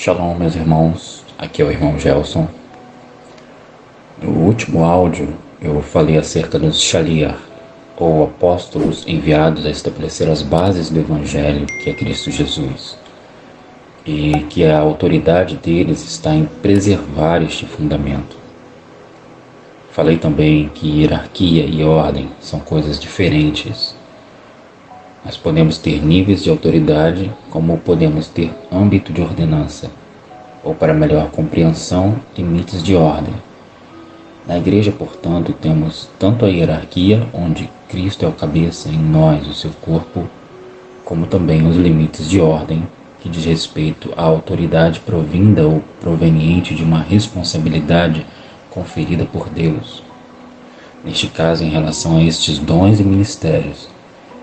Shalom, meus irmãos, aqui é o irmão Gelson. No último áudio eu falei acerca dos Shaliach, ou apóstolos enviados a estabelecer as bases do Evangelho, que é Cristo Jesus, e que a autoridade deles está em preservar este fundamento. Falei também que hierarquia e ordem são coisas diferentes. Nós podemos ter níveis de autoridade, como podemos ter âmbito de ordenança, ou para melhor compreensão, limites de ordem. Na igreja, portanto, temos tanto a hierarquia, onde Cristo é o cabeça, em nós o seu corpo, como também os limites de ordem, que diz respeito à autoridade provinda ou proveniente de uma responsabilidade conferida por Deus. Neste caso, em relação a estes dons e ministérios,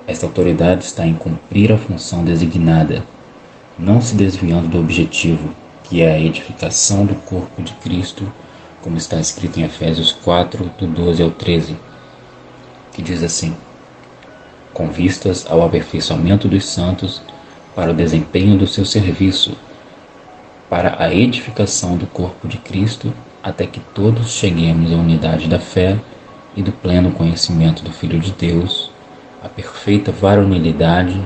esta autoridade está em cumprir a função designada, não se desviando do objetivo, que é a edificação do corpo de Cristo, como está escrito em Efésios 4, do 12 ao 13, que diz assim: com vistas ao aperfeiçoamento dos santos, para o desempenho do seu serviço, para a edificação do corpo de Cristo, até que todos cheguemos à unidade da fé e do pleno conhecimento do Filho de Deus, a perfeita varonilidade,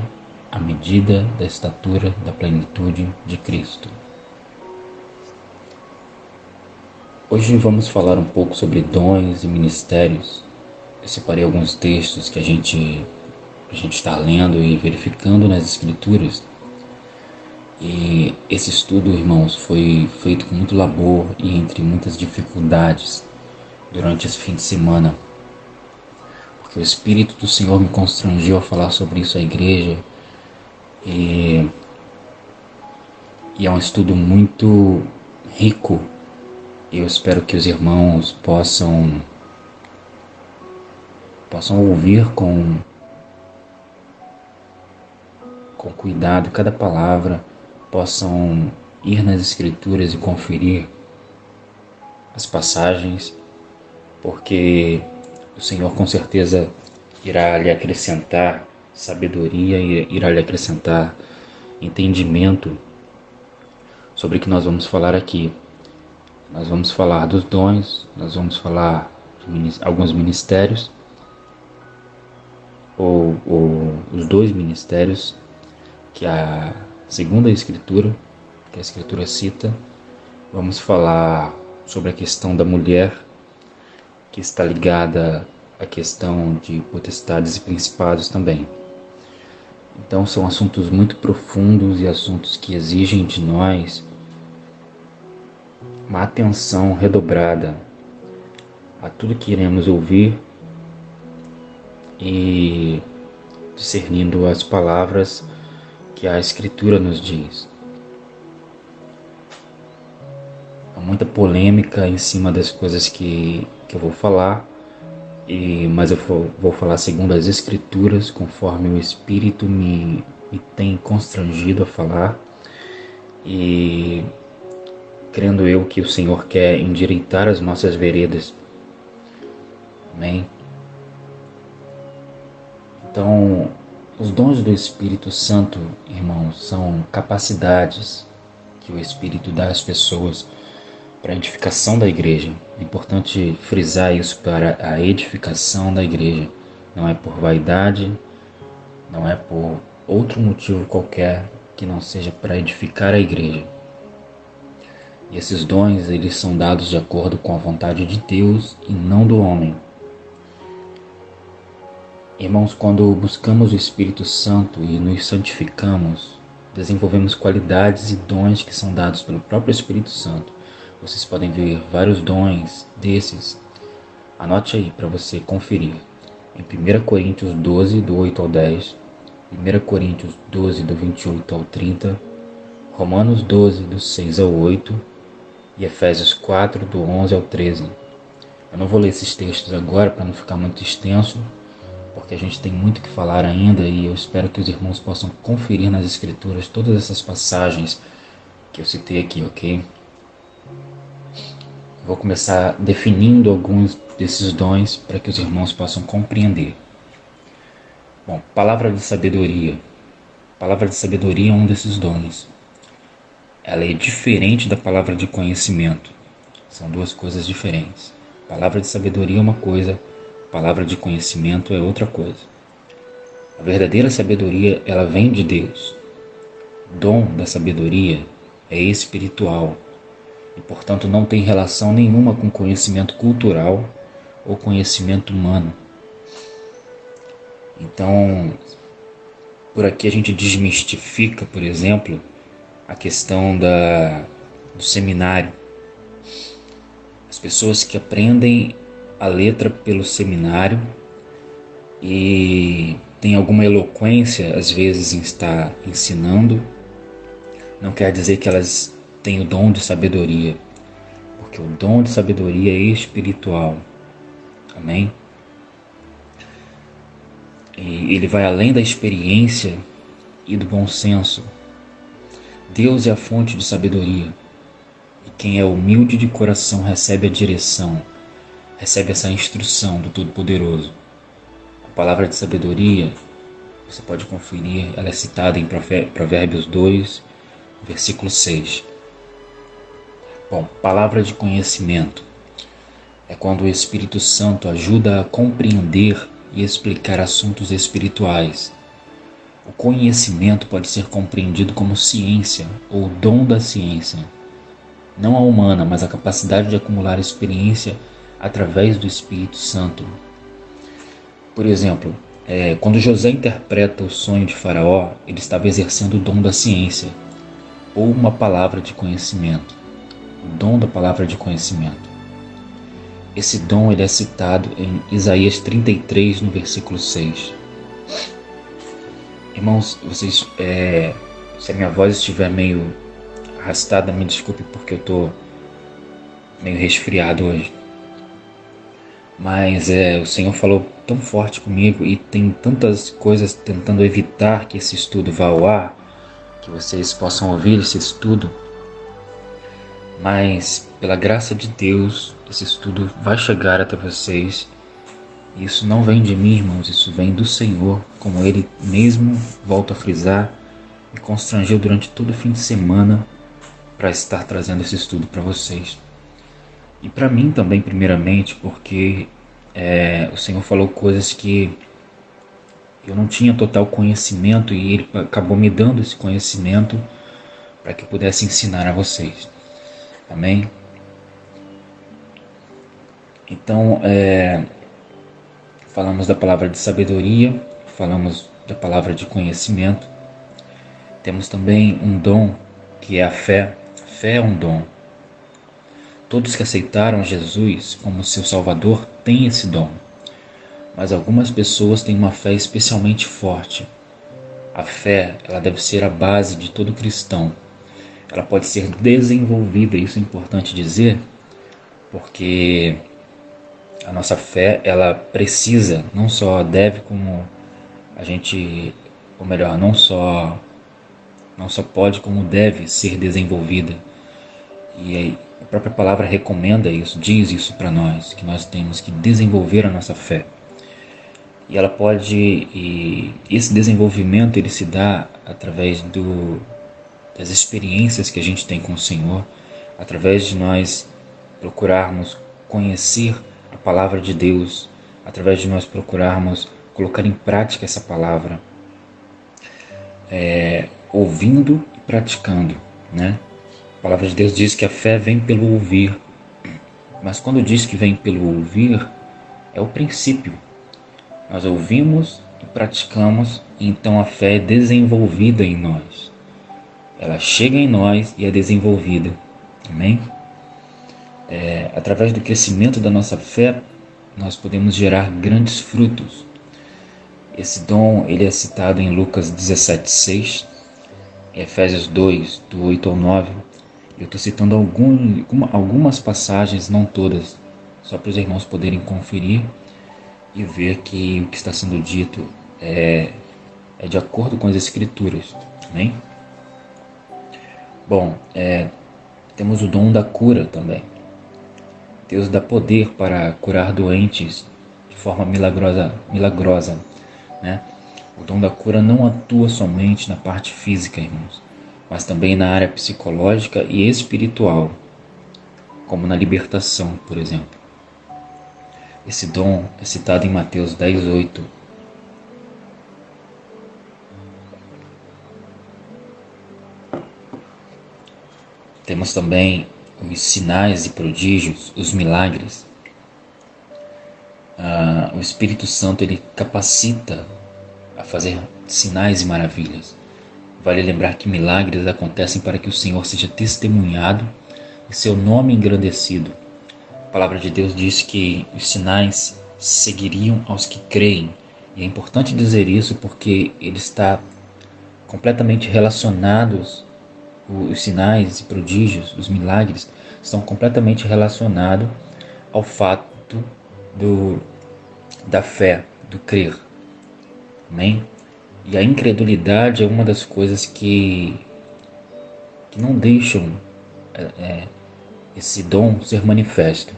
à medida da estatura da plenitude de Cristo. Hoje vamos falar um pouco sobre dons e ministérios. Eu separei alguns textos que a gente está lendo e verificando nas Escrituras. E esse estudo, irmãos, foi feito com muito labor e entre muitas dificuldades durante esse fim de semana. Porque o Espírito do Senhor me constrangiu a falar sobre isso à igreja. E é um estudo muito rico. Eu espero que os irmãos possam ouvir com cuidado cada palavra, possam ir nas Escrituras e conferir as passagens, porque o Senhor com certeza irá lhe acrescentar sabedoria e irá lhe acrescentar entendimento sobre o que nós vamos falar aqui. Nós vamos falar dos dons, nós vamos falar de alguns ministérios, ou os dois ministérios que a segunda Escritura, que a Escritura cita. Vamos falar sobre a questão da mulher, que está ligada à questão de potestades e principados também. Então são assuntos muito profundos e assuntos que exigem de nós uma atenção redobrada a tudo que iremos ouvir e discernindo as palavras que a Escritura nos diz. Há muita polêmica em cima das coisas que eu vou falar, mas eu vou falar segundo as Escrituras, conforme o Espírito me tem constrangido a falar, e crendo eu que o Senhor quer endireitar as nossas veredas. Amém? Então, os dons do Espírito Santo, irmãos, são capacidades que o Espírito dá às pessoas para a edificação da igreja. É importante frisar isso, para a edificação da igreja. Não é por vaidade, não é por outro motivo qualquer que não seja para edificar a igreja. E esses dons, eles são dados de acordo com a vontade de Deus e não do homem. Irmãos, quando buscamos o Espírito Santo e nos santificamos, desenvolvemos qualidades e dons que são dados pelo próprio Espírito Santo. Vocês podem ver vários dons desses. Anote aí para você conferir. Em 1 Coríntios 12, do 8 ao 10, 1 Coríntios 12, do 28 ao 30, Romanos 12, do 6 ao 8 e Efésios 4, do 11 ao 13. Eu não vou ler esses textos agora para não ficar muito extenso, porque a gente tem muito que falar ainda, e eu espero que os irmãos possam conferir nas Escrituras todas essas passagens que eu citei aqui, ok? Vou começar definindo alguns desses dons para que os irmãos possam compreender. Bom, palavra de sabedoria. Palavra de sabedoria é um desses dons. ela é diferente da palavra de conhecimento. São duas coisas diferentes. Palavra de sabedoria é uma coisa, palavra de conhecimento é outra coisa. A verdadeira sabedoria, ela vem de Deus. O dom da sabedoria é espiritual e, portanto, não tem relação nenhuma com conhecimento cultural ou conhecimento humano. Então, por aqui a gente desmistifica, por exemplo, a questão do seminário. As pessoas que aprendem a letra pelo seminário e têm alguma eloquência, às vezes, em estar ensinando, não quer dizer que elas têm o dom de sabedoria, porque o dom de sabedoria é espiritual. Amém? E ele vai além da experiência e do bom senso. Deus é a fonte de sabedoria. E quem é humilde de coração recebe a direção, recebe essa instrução do Todo-Poderoso. A palavra de sabedoria, você pode conferir, ela é citada em Provérbios 2, versículo 6. Bom, palavra de conhecimento é quando o Espírito Santo ajuda a compreender e explicar assuntos espirituais. O conhecimento pode ser compreendido como ciência ou dom da ciência. Não a humana, mas a capacidade de acumular experiência através do Espírito Santo. Por exemplo, quando José interpreta o sonho de Faraó, ele estava exercendo o dom da ciência ou uma palavra de conhecimento. O dom da palavra de conhecimento. Esse dom ele é citado em Isaías 33, no versículo 6. Irmãos, vocês, se a minha voz estiver meio arrastada, me desculpe porque eu estou meio resfriado hoje. Mas o Senhor falou tão forte comigo e tem tantas coisas tentando evitar que esse estudo vá ao ar, que vocês possam ouvir esse estudo. Mas, pela graça de Deus, esse estudo vai chegar até vocês. E isso não vem de mim, irmãos, isso vem do Senhor, como Ele mesmo, volta a frisar, me constrangeu durante todo o fim de semana para estar trazendo esse estudo para vocês. E para mim também, primeiramente, porque o Senhor falou coisas que eu não tinha total conhecimento e Ele acabou me dando esse conhecimento para que eu pudesse ensinar a vocês. Amém? Então, falamos da palavra de sabedoria, falamos da palavra de conhecimento. Temos também um dom que é a fé. A fé é um dom. Todos que aceitaram Jesus como seu Salvador têm esse dom. Mas algumas pessoas têm uma fé especialmente forte. A fé, ela deve ser a base de todo cristão. Ela pode ser desenvolvida, isso é importante dizer, porque a nossa fé, ela precisa, não só deve, como a gente, ou melhor, não só pode, como deve ser desenvolvida. E a própria palavra recomenda isso, diz isso para nós, que nós temos que desenvolver a nossa fé. E ela e esse desenvolvimento ele se dá através das experiências que a gente tem com o Senhor, através de nós procurarmos conhecer a palavra de Deus, através de nós procurarmos colocar em prática essa palavra, ouvindo e praticando, né? A palavra de Deus diz que a fé vem pelo ouvir, mas quando diz que vem pelo ouvir, é o princípio. Nós ouvimos e praticamos, e então a fé é desenvolvida em nós. Ela chega em nós e é desenvolvida. Amém? Através do crescimento da nossa fé, nós podemos gerar grandes frutos. Esse dom ele é citado em Lucas 17:6, em Efésios 2, do 8 ao 9. Eu estou citando algumas passagens, não todas, só para os irmãos poderem conferir e ver que o que está sendo dito é de acordo com as Escrituras. Amém? Bom, temos o dom da cura também. Deus dá poder para curar doentes de forma milagrosa, né? O dom da cura não atua somente na parte física, irmãos, mas também na área psicológica e espiritual, como na libertação, por exemplo. Esse dom é citado em Mateus 10:8. Temos também os sinais e prodígios, os milagres. O Espírito Santo ele capacita a fazer sinais e maravilhas. Vale lembrar que milagres acontecem para que o Senhor seja testemunhado e seu nome engrandecido. A palavra de Deus diz que os sinais seguiriam aos que creem. E é importante dizer isso porque ele está completamente relacionados, os sinais e prodígios, os milagres, estão completamente relacionados ao fato da fé, do crer. Amém? E a incredulidade é uma das coisas que não deixam esse dom ser manifesto.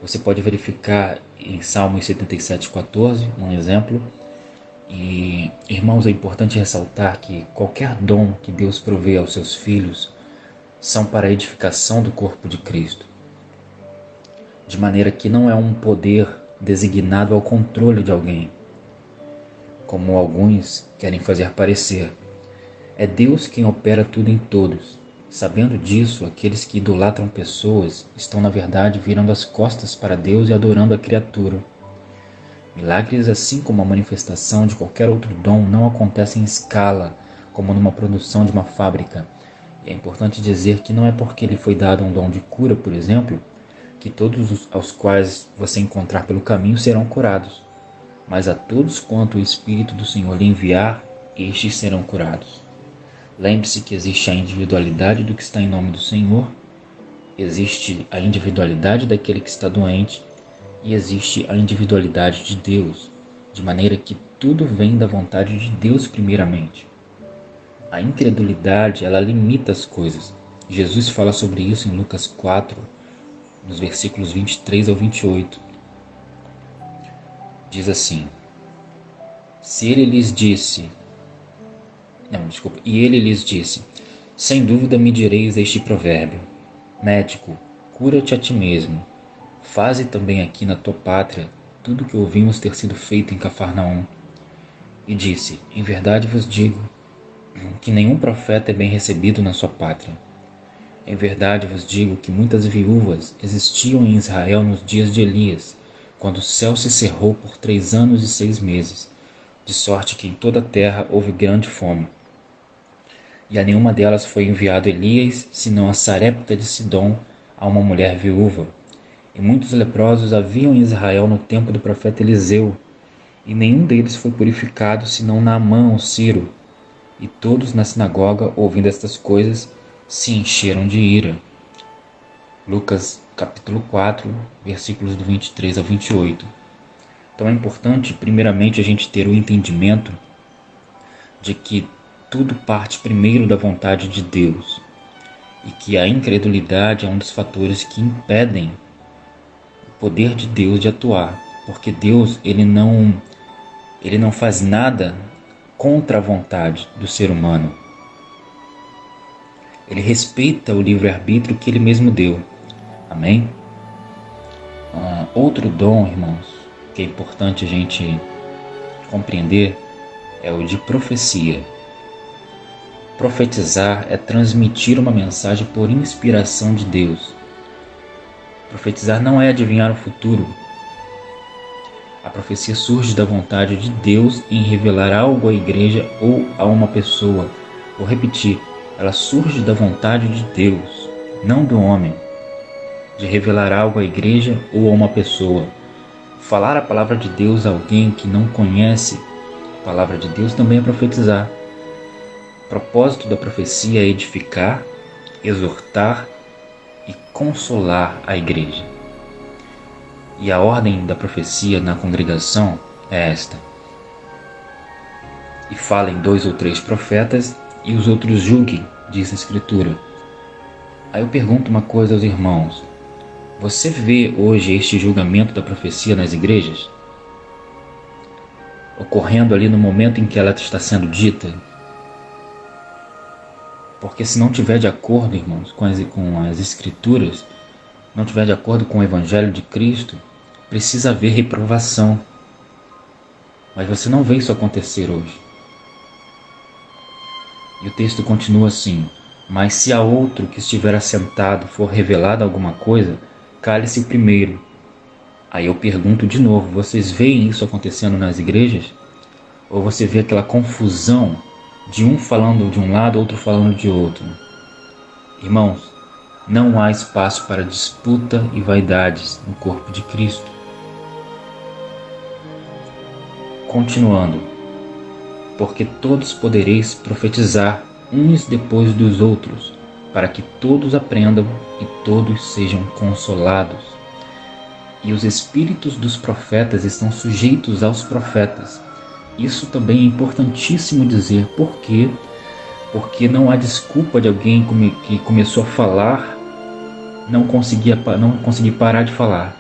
Você pode verificar em Salmos 77:14, um exemplo. E, irmãos, é importante ressaltar que qualquer dom que Deus provê aos seus filhos são para a edificação do corpo de Cristo. De maneira que não é um poder designado ao controle de alguém, como alguns querem fazer parecer. É Deus quem opera tudo em todos. Sabendo disso, aqueles que idolatram pessoas estão, na verdade, virando as costas para Deus e adorando a criatura. Milagres, assim como a manifestação de qualquer outro dom, não acontecem em escala, como numa produção de uma fábrica. E é importante dizer que não é porque lhe foi dado um dom de cura, por exemplo, que todos aos quais você encontrar pelo caminho serão curados. Mas a todos quanto o Espírito do Senhor lhe enviar, estes serão curados. Lembre-se que existe a individualidade do que está em nome do Senhor, existe a individualidade daquele que está doente e existe a individualidade de Deus, de maneira que tudo vem da vontade de Deus primeiramente. A incredulidade, ela limita as coisas. Jesus fala sobre isso em Lucas 4, nos versículos 23 ao 28. Diz assim: E ele lhes disse, sem dúvida me direis este provérbio: médico, cura-te a ti mesmo. Faze também aqui na tua pátria tudo o que ouvimos ter sido feito em Cafarnaum. E disse: em verdade vos digo que nenhum profeta é bem recebido na sua pátria. Em verdade vos digo que muitas viúvas existiam em Israel nos dias de Elias, quando o céu se cerrou por 3 anos e 6 meses, de sorte que em toda a terra houve grande fome. E a nenhuma delas foi enviado Elias, senão a Sarepta de Sidom, a uma mulher viúva. E muitos leprosos haviam em Israel no tempo do profeta Eliseu, e nenhum deles foi purificado, senão Naamã, o Ciro. E todos na sinagoga, ouvindo estas coisas, se encheram de ira. Lucas capítulo 4, versículos do 23 ao 28. Então é importante, primeiramente, a gente ter o entendimento de que tudo parte primeiro da vontade de Deus, e que a incredulidade é um dos fatores que impedem poder de Deus de atuar, porque Deus ele não faz nada contra a vontade do ser humano. Ele respeita o livre-arbítrio que ele mesmo deu. Amém? Outro dom, irmãos, que é importante a gente compreender é o de profecia. Profetizar é transmitir uma mensagem por inspiração de Deus. Profetizar não é adivinhar o futuro. A profecia surge da vontade de Deus em revelar algo à igreja ou a uma pessoa. Vou repetir, ela surge da vontade de Deus, não do homem, de revelar algo à igreja ou a uma pessoa. Falar a palavra de Deus a alguém que não conhece a palavra de Deus também é profetizar. O propósito da profecia é edificar, exortar e consolar a igreja. E a ordem da profecia na congregação é esta: e falem 2 ou 3 profetas e os outros julguem, diz a Escritura. Aí eu pergunto uma coisa aos irmãos: você vê hoje este julgamento da profecia nas igrejas? Ocorrendo ali no momento em que ela está sendo dita? Porque se não tiver de acordo, irmãos, com as Escrituras, não tiver de acordo com o Evangelho de Cristo, precisa haver reprovação. Mas você não vê isso acontecer hoje. E o texto continua assim: mas se a outro que estiver assentado for revelada alguma coisa, cale-se o primeiro. Aí eu pergunto de novo, vocês veem isso acontecendo nas igrejas? Ou você vê aquela confusão de um falando de um lado, outro falando de outro? Irmãos, não há espaço para disputa e vaidades no corpo de Cristo. Continuando, porque todos podereis profetizar uns depois dos outros, para que todos aprendam e todos sejam consolados. E os espíritos dos profetas estão sujeitos aos profetas. Isso também é importantíssimo dizer. Por quê? Porque não há desculpa de alguém que começou a falar, não conseguir parar de falar.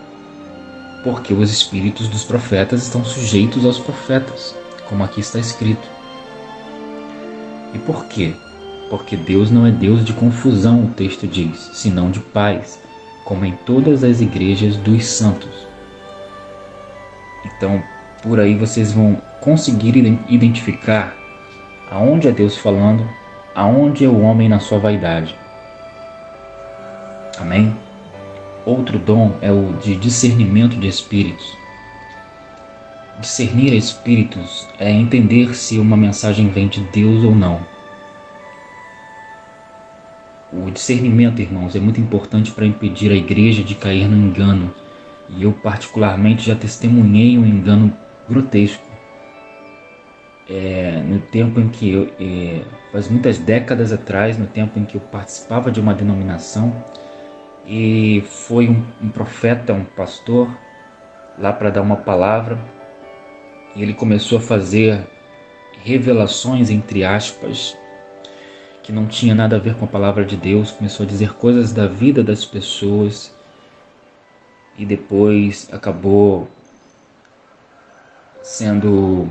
Porque os espíritos dos profetas estão sujeitos aos profetas, como aqui está escrito. E por quê? Porque Deus não é Deus de confusão, o texto diz, senão de paz, como em todas as igrejas dos santos. Então, por aí vocês vão conseguir identificar aonde é Deus falando, aonde é o homem na sua vaidade. Amém? Outro dom é o de discernimento de espíritos. Discernir espíritos é entender se uma mensagem vem de Deus ou não. O discernimento, irmãos, é muito importante para impedir a igreja de cair no engano. E eu particularmente já testemunhei um engano grotesco. No tempo em que faz muitas décadas atrás, no tempo em que eu participava de uma denominação, e foi um profeta, um pastor, lá para dar uma palavra, e ele começou a fazer revelações, entre aspas, que não tinha nada a ver com a palavra de Deus, começou a dizer coisas da vida das pessoas, e depois acabou sendo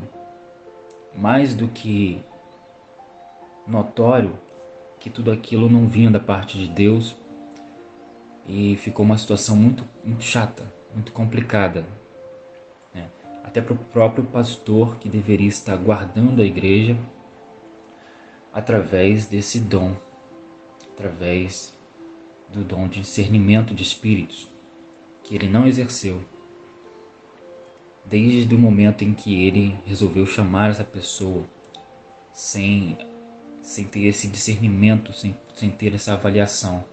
mais do que notório que tudo aquilo não vinha da parte de Deus, e ficou uma situação muito, muito chata, muito complicada, né? Até para o próprio pastor, que deveria estar guardando a igreja através desse dom, através do dom de discernimento de espíritos, que ele não exerceu, desde o momento em que ele resolveu chamar essa pessoa, sem ter esse discernimento, sem ter essa avaliação.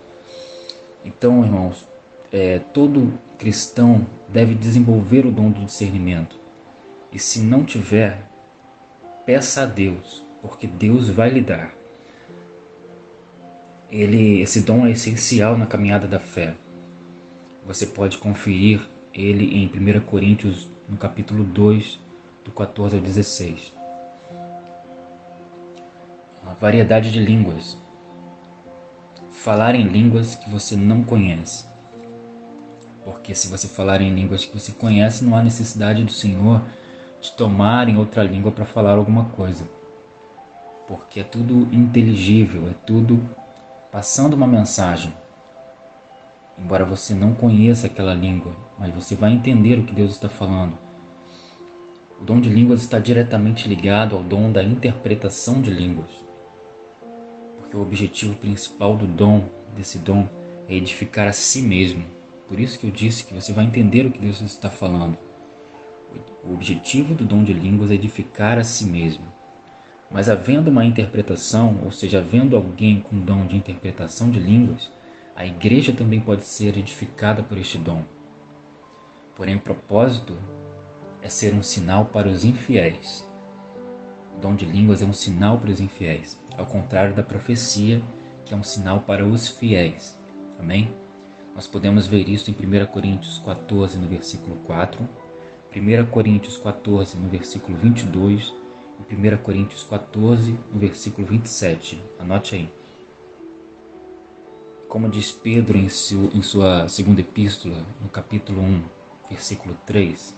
Então, irmãos, todo cristão deve desenvolver o dom de discernimento. E se não tiver, peça a Deus, porque Deus vai lhe dar. Esse dom é essencial na caminhada da fé. Você pode conferir ele em 1 Coríntios, no capítulo 2, do 14 ao 16. A variedade de línguas. Falar em línguas que você não conhece. Porque se você falar em línguas que você conhece, não há necessidade do Senhor de tomar em outra língua para falar alguma coisa. Porque é tudo inteligível, é tudo passando uma mensagem. Embora você não conheça aquela língua, mas você vai entender o que Deus está falando. O dom de línguas está diretamente ligado ao dom da interpretação de línguas. Porque o objetivo principal desse dom, é edificar a si mesmo. Por isso que eu disse que você vai entender o que Deus está falando. O objetivo do dom de línguas é edificar a si mesmo. Mas havendo uma interpretação, ou seja, havendo alguém com dom de interpretação de línguas, a igreja também pode ser edificada por este dom. Porém, o propósito é ser um sinal para os infiéis. O dom de línguas é um sinal para os infiéis, ao contrário da profecia, que é um sinal para os fiéis. Amém? Nós podemos ver isso em 1 Coríntios 14, no versículo 4, 1 Coríntios 14, no versículo 22, e 1 Coríntios 14, no versículo 27. Anote aí. Como diz Pedro em sua segunda epístola, no capítulo 1, versículo 3,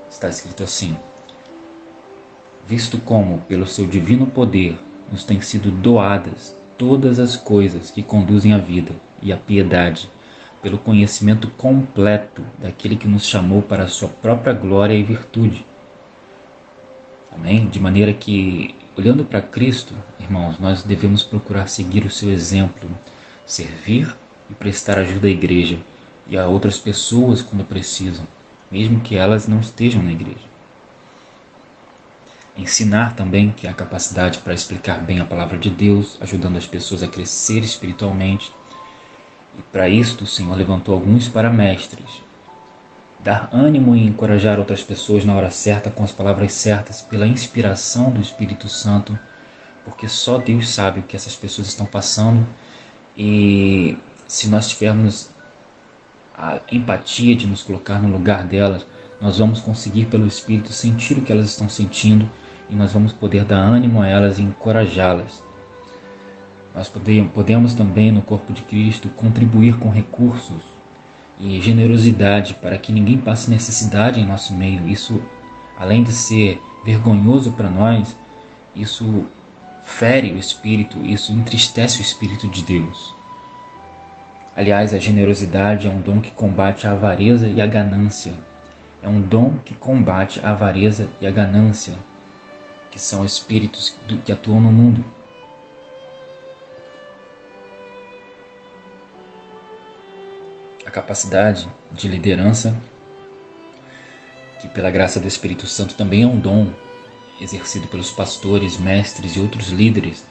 está escrito assim: visto como, pelo seu divino poder, nos têm sido doadas todas as coisas que conduzem à vida e à piedade, pelo conhecimento completo daquele que nos chamou para a sua própria glória e virtude. Amém? De maneira que, olhando para Cristo, irmãos, nós devemos procurar seguir o seu exemplo, servir e prestar ajuda à igreja e a outras pessoas quando precisam, mesmo que elas não estejam na igreja. Ensinar também, que é a capacidade para explicar bem a palavra de Deus, ajudando as pessoas a crescer espiritualmente. E para isto o Senhor levantou alguns para mestres. Dar ânimo e encorajar outras pessoas na hora certa, com as palavras certas, pela inspiração do Espírito Santo, porque só Deus sabe o que essas pessoas estão passando, e se nós tivermos a empatia de nos colocar no lugar delas, nós vamos conseguir pelo Espírito sentir o que elas estão sentindo, e nós vamos poder dar ânimo a elas e encorajá-las. Nós podemos também, no corpo de Cristo, contribuir com recursos e generosidade para que ninguém passe necessidade em nosso meio. Isso, além de ser vergonhoso para nós, isso fere o Espírito, isso entristece o Espírito de Deus. Aliás, a generosidade é um dom que combate a avareza e a ganância. É um dom que combate a avareza e a ganância, que são espíritos que atuam no mundo. A capacidade de liderança, que pela graça do Espírito Santo também é um dom exercido pelos pastores, mestres e outros líderes,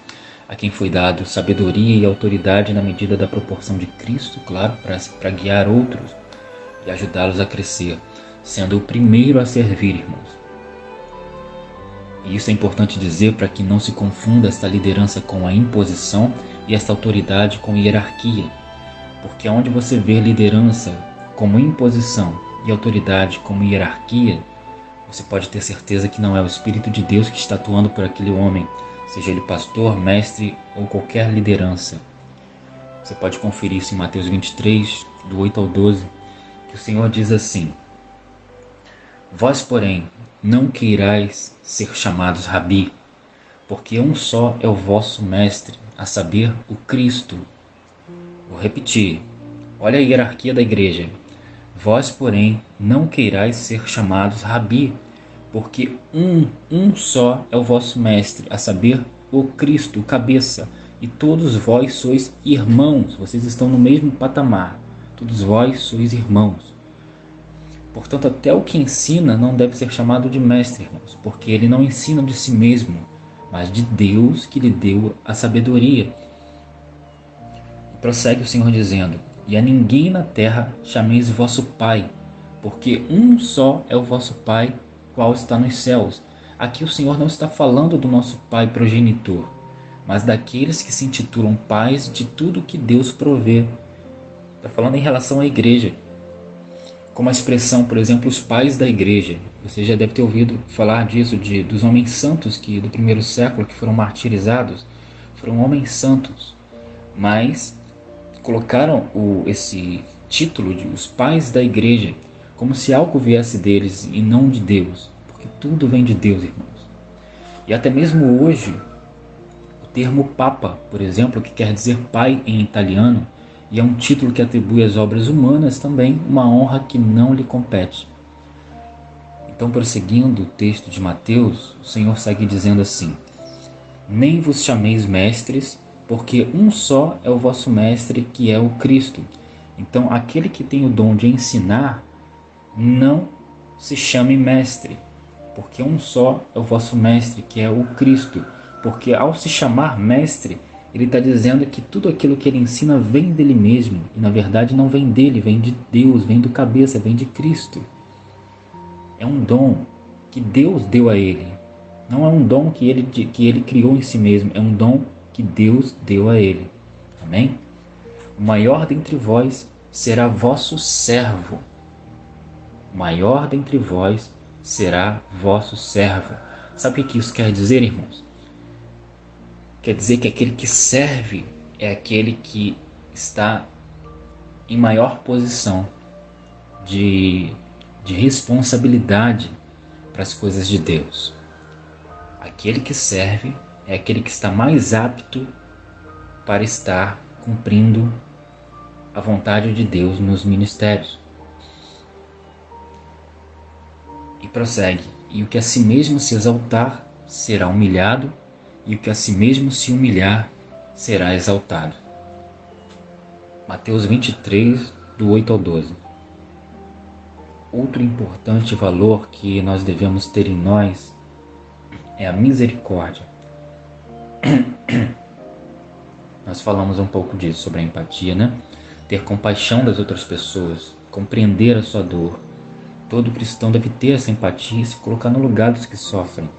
a quem foi dado sabedoria e autoridade na medida da proporção de Cristo, claro, para guiar outros e ajudá-los a crescer, sendo o primeiro a servir, irmãos. E isso é importante dizer para que não se confunda esta liderança com a imposição e esta autoridade com hierarquia, porque onde você vê liderança como imposição e autoridade como hierarquia, você pode ter certeza que não é o Espírito de Deus que está atuando por aquele homem, seja ele pastor, mestre ou qualquer liderança. Você pode conferir isso em Mateus 23, do 8 ao 12, que o Senhor diz assim: Vós, porém, não queirais ser chamados Rabi, porque um só é o vosso mestre, a saber, o Cristo. Vou repetir, olha a hierarquia da igreja. Vós, porém, não queirais ser chamados Rabi, porque um só é o vosso mestre, a saber, o Cristo, o cabeça, e todos vós sois irmãos, vocês estão no mesmo patamar, todos vós sois irmãos. Portanto, até o que ensina não deve ser chamado de mestre, irmãos, porque ele não ensina de si mesmo, mas de Deus que lhe deu a sabedoria. E prossegue o Senhor dizendo: E a ninguém na terra chameis vosso Pai, porque um só é o vosso Pai, qual está nos céus. Aqui o Senhor não está falando do nosso Pai progenitor, mas daqueles que se intitulam pais de tudo que Deus provê. Está falando em relação à igreja. Como a expressão, por exemplo, os pais da igreja. Você já deve ter ouvido falar disso, dos homens santos que do primeiro século que foram martirizados. Foram homens santos, mas colocaram esse título de os pais da igreja como se algo viesse deles e não de Deus, porque tudo vem de Deus, irmãos. E até mesmo hoje, o termo Papa, por exemplo, que quer dizer pai em italiano, e é um título que atribui às obras humanas também uma honra que não lhe compete. Então, prosseguindo o texto de Mateus, o Senhor segue dizendo assim: Nem vos chameis mestres, porque um só é o vosso mestre, que é o Cristo. Então, aquele que tem o dom de ensinar, não se chame mestre, porque um só é o vosso mestre, que é o Cristo. Porque ao se chamar mestre, ele está dizendo que tudo aquilo que ele ensina vem dele mesmo, e na verdade não vem dele, vem de Deus, vem do cabeça, vem de Cristo. É um dom que Deus deu a ele, não é um dom que ele criou em si mesmo, é um dom que Deus deu a ele. Amém? O maior dentre vós será vosso servo. O maior dentre vós será vosso servo. Sabe o que isso quer dizer, irmãos? Quer dizer que aquele que serve é aquele que está em maior posição de responsabilidade para as coisas de Deus. Aquele que serve é aquele que está mais apto para estar cumprindo a vontade de Deus nos ministérios. E prossegue: e o que a si mesmo se exaltar será humilhado, e o que a si mesmo se humilhar será exaltado. Mateus 23, do 8 ao 12. Outro importante valor que nós devemos ter em nós é a misericórdia. Nós falamos um pouco disso, sobre a empatia, né? Ter compaixão das outras pessoas, compreender a sua dor. Todo cristão deve ter essa empatia e se colocar no lugar dos que sofrem.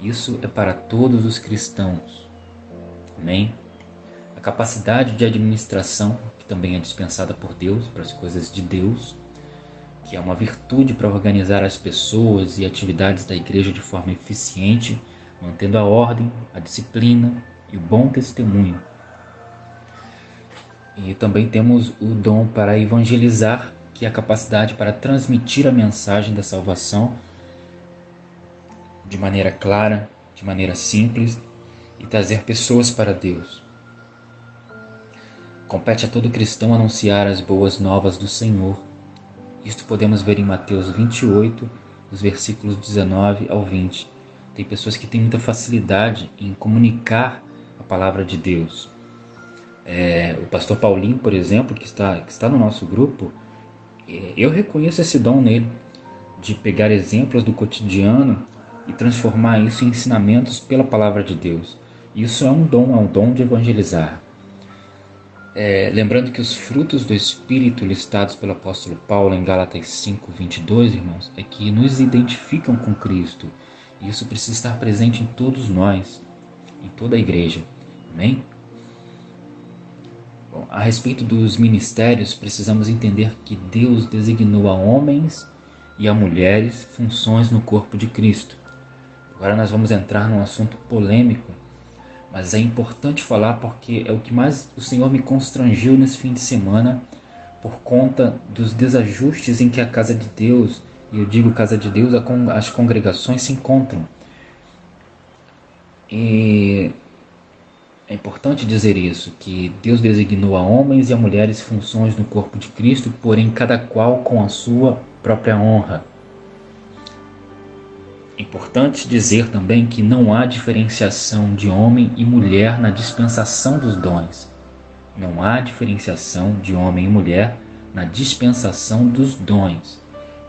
Isso é para todos os cristãos. Amém? A capacidade de administração, que também é dispensada por Deus para as coisas de Deus, que é uma virtude para organizar as pessoas e atividades da igreja de forma eficiente, mantendo a ordem, a disciplina e o bom testemunho. E também temos o dom para evangelizar, que é a capacidade para transmitir a mensagem da salvação de maneira clara, de maneira simples e trazer pessoas para Deus. Compete a todo cristão anunciar as boas novas do Senhor. Isto podemos ver em Mateus 28, dos versículos 19 ao 20. Tem pessoas que têm muita facilidade em comunicar a palavra de Deus. O pastor Paulinho, por exemplo, que está no nosso grupo, eu reconheço esse dom nele, de pegar exemplos do cotidiano e transformar isso em ensinamentos pela palavra de Deus. Isso é um dom de evangelizar. Lembrando que os frutos do Espírito listados pelo apóstolo Paulo em Gálatas 5:22, irmãos, é que nos identificam com Cristo. E isso precisa estar presente em todos nós, em toda a igreja. Amém? Bom, a respeito dos ministérios, precisamos entender que Deus designou a homens e a mulheres funções no corpo de Cristo. Agora nós vamos entrar num assunto polêmico, mas é importante falar porque é o que mais o Senhor me constrangeu nesse fim de semana, por conta dos desajustes em que a casa de Deus, e eu digo casa de Deus, as congregações se encontram. E é importante dizer isso, que Deus designou a homens e a mulheres funções no corpo de Cristo, porém cada qual com a sua própria honra. É importante dizer também que não há diferenciação de homem e mulher na dispensação dos dons. Não há diferenciação de homem e mulher na dispensação dos dons,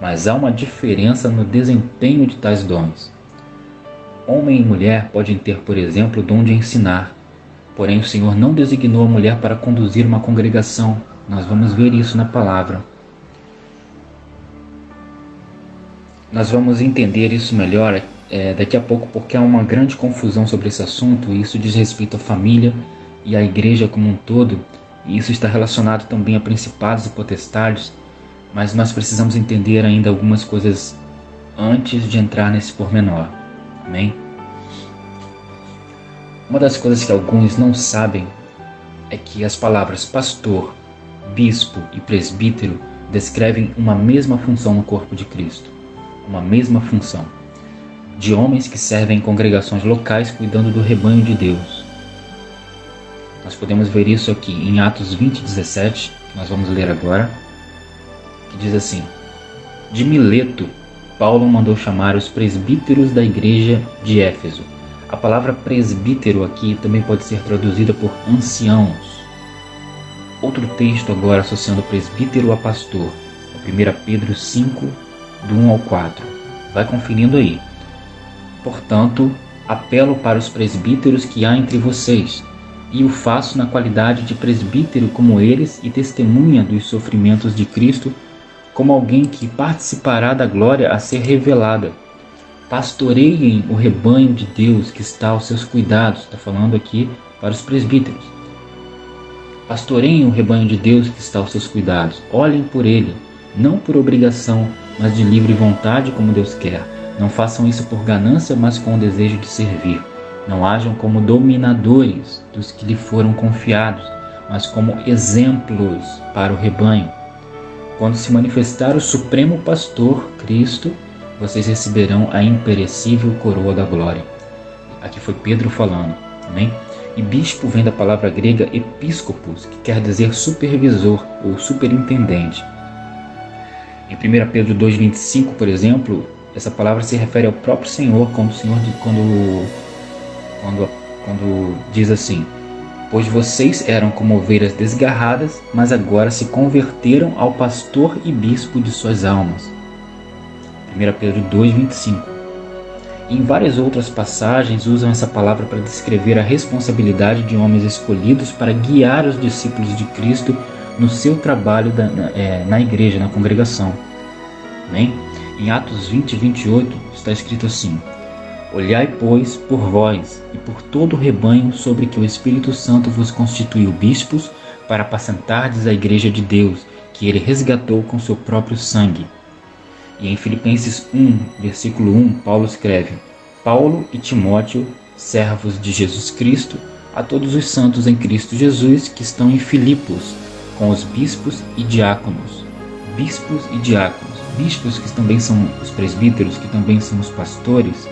mas há uma diferença no desempenho de tais dons. Homem e mulher podem ter, por exemplo, o dom de ensinar, porém o Senhor não designou a mulher para conduzir uma congregação. Nós vamos ver isso na palavra. Nós vamos entender isso melhor daqui a pouco, porque há uma grande confusão sobre esse assunto, e isso diz respeito à família e à igreja como um todo, e isso está relacionado também a principados e potestades, mas nós precisamos entender ainda algumas coisas antes de entrar nesse pormenor. Amém? Uma das coisas que alguns não sabem é que as palavras pastor, bispo e presbítero descrevem uma mesma função no corpo de Cristo. Uma mesma função, de homens que servem em congregações locais cuidando do rebanho de Deus. Nós podemos ver isso aqui em Atos 20:17, que nós vamos ler agora, que diz assim: de Mileto, Paulo mandou chamar os presbíteros da igreja de Éfeso. A palavra presbítero aqui também pode ser traduzida por anciãos. Outro texto agora associando presbítero a pastor, é 1 Pedro 5, do 1 ao 4. Vai conferindo aí. Portanto, apelo para os presbíteros que há entre vocês, e o faço na qualidade de presbítero como eles e testemunha dos sofrimentos de Cristo, como alguém que participará da glória a ser revelada. Pastoreiem o rebanho de Deus que está aos seus cuidados. Está falando aqui para os presbíteros. Pastoreiem o rebanho de Deus que está aos seus cuidados. Olhem por ele, não por obrigação, mas de livre vontade, como Deus quer. Não façam isso por ganância, mas com o desejo de servir. Não hajam como dominadores dos que lhe foram confiados, mas como exemplos para o rebanho. Quando se manifestar o Supremo Pastor, Cristo, vocês receberão a imperecível coroa da glória. Aqui foi Pedro falando, amém? E bispo vem da palavra grega episcopos, que quer dizer supervisor ou superintendente. Em 1 Pedro 2,25, por exemplo, essa palavra se refere ao próprio Senhor, quando diz assim: pois vocês eram como ovelhas desgarradas, mas agora se converteram ao pastor e bispo de suas almas. 1 Pedro 2,25. Em várias outras passagens usam essa palavra para descrever a responsabilidade de homens escolhidos para guiar os discípulos de Cristo no seu trabalho na igreja, na congregação. Amém? Em Atos 20:28 está escrito assim: olhai, pois, por vós e por todo o rebanho sobre que o Espírito Santo vos constituiu bispos para apacentardes a igreja de Deus, que ele resgatou com seu próprio sangue. E em Filipenses 1, versículo 1, Paulo escreve: Paulo e Timóteo, servos de Jesus Cristo, a todos os santos em Cristo Jesus que estão em Filipos, com os bispos e diáconos. Bispos e diáconos. Bispos que também são os presbíteros, que também são os pastores,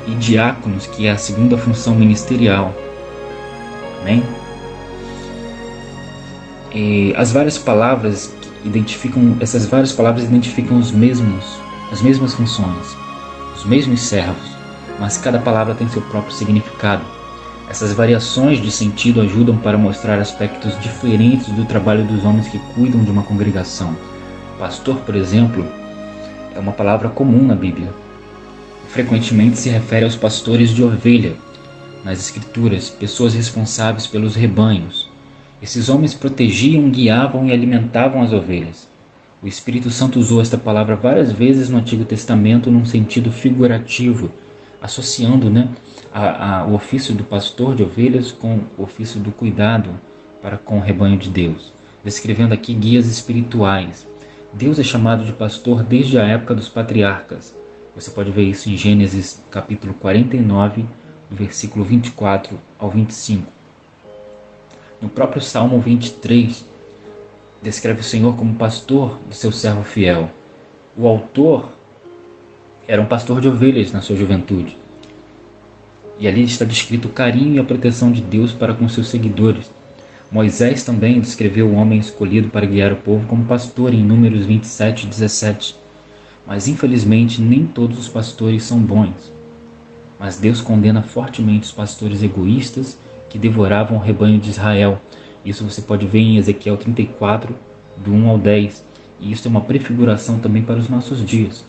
e diáconos, que é a segunda função ministerial. Amém? E essas várias palavras identificam as mesmas funções, os mesmos servos, mas cada palavra tem seu próprio significado. Essas variações de sentido ajudam para mostrar aspectos diferentes do trabalho dos homens que cuidam de uma congregação. Pastor, por exemplo, é uma palavra comum na Bíblia. Frequentemente se refere aos pastores de ovelha. Nas Escrituras, pessoas responsáveis pelos rebanhos. Esses homens protegiam, guiavam e alimentavam as ovelhas. O Espírito Santo usou esta palavra várias vezes no Antigo Testamento num sentido figurativo, associando o ofício do pastor de ovelhas com o ofício do cuidado para com o rebanho de Deus, descrevendo aqui guias espirituais. Deus é chamado de pastor desde a época dos patriarcas. Você pode ver isso em Gênesis capítulo 49, do versículo 24 ao 25. No próprio Salmo 23, descreve o Senhor como pastor do seu servo fiel. O autor era um pastor de ovelhas na sua juventude. E ali está descrito o carinho e a proteção de Deus para com seus seguidores. Moisés também descreveu o homem escolhido para guiar o povo como pastor em Números 27:17. Mas infelizmente nem todos os pastores são bons. Mas Deus condena fortemente os pastores egoístas que devoravam o rebanho de Israel. Isso você pode ver em Ezequiel 34, do 1 ao 10. E isso é uma prefiguração também para os nossos dias.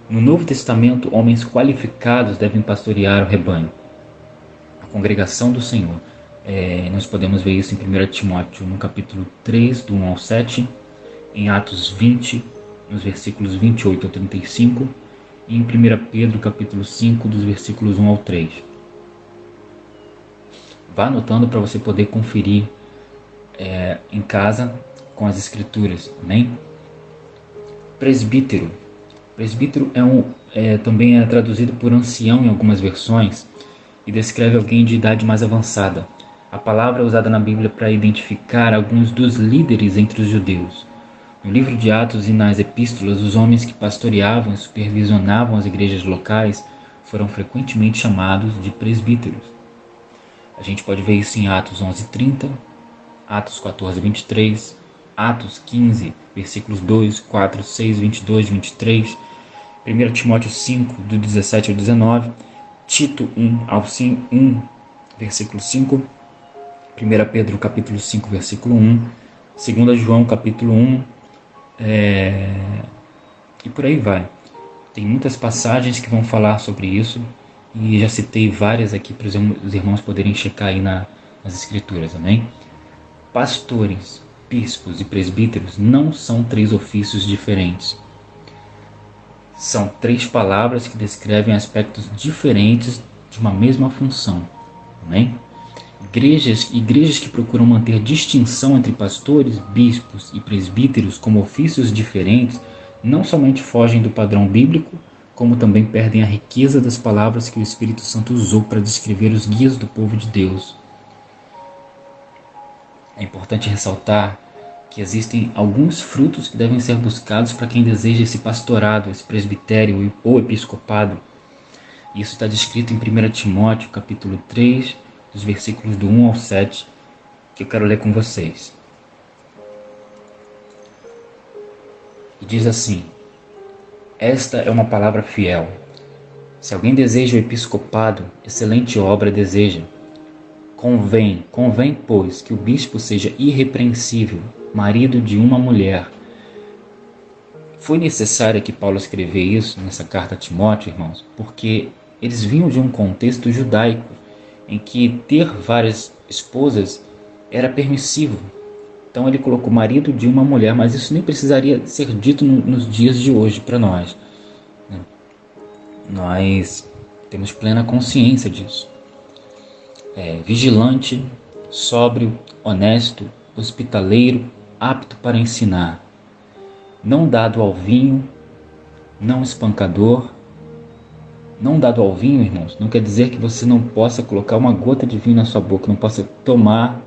No Novo Testamento, homens qualificados devem pastorear o rebanho, a congregação do Senhor. Nós podemos ver isso em 1 Timóteo, no capítulo 3, do 1 ao 7, em Atos 20, nos versículos 28 ao 35, e em 1 Pedro, capítulo 5, dos versículos 1 ao 3. Vá anotando para você poder conferir em casa com as Escrituras. Amém? Presbítero. Presbítero também é traduzido por ancião em algumas versões e descreve alguém de idade mais avançada. A palavra é usada na Bíblia para identificar alguns dos líderes entre os judeus. No livro de Atos e nas epístolas, os homens que pastoreavam e supervisionavam as igrejas locais foram frequentemente chamados de presbíteros. A gente pode ver isso em Atos 11:30, Atos 14:23, Atos 15, versículos 2, 4, 6, 22, 23, 1 Timóteo 5, do 17 ao 19, Tito 1, versículo 5, 1 Pedro capítulo 5, versículo 1, 2 João capítulo 1, e por aí vai. Tem muitas passagens que vão falar sobre isso e já citei várias aqui para os irmãos poderem checar aí nas Escrituras, amém? Pastores, bispos e presbíteros não são três ofícios diferentes. São três palavras que descrevem aspectos diferentes de uma mesma função, amém? Igrejas que procuram manter distinção entre pastores, bispos e presbíteros como ofícios diferentes não somente fogem do padrão bíblico, como também perdem a riqueza das palavras que o Espírito Santo usou para descrever os guias do povo de Deus. É importante ressaltar que existem alguns frutos que devem ser buscados para quem deseja esse pastorado, esse presbitério ou episcopado. Isso está descrito em 1 Timóteo, capítulo 3, dos versículos do 1 ao 7, que eu quero ler com vocês. E diz assim: esta é uma palavra fiel. Se alguém deseja o episcopado, excelente obra deseja. Convém, pois, que o bispo seja irrepreensível, marido de uma mulher. Foi necessário que Paulo escrever isso nessa carta a Timóteo, irmãos, porque eles vinham de um contexto judaico, em que ter várias esposas era permissivo. Então ele colocou marido de uma mulher, mas isso nem precisaria ser dito nos dias de hoje para nós. Nós temos plena consciência disso. Vigilante, sóbrio, honesto, hospitaleiro, apto para ensinar, não dado ao vinho, não espancador. Não dado ao vinho, irmãos, não quer dizer que você não possa colocar uma gota de vinho na sua boca, não possa tomar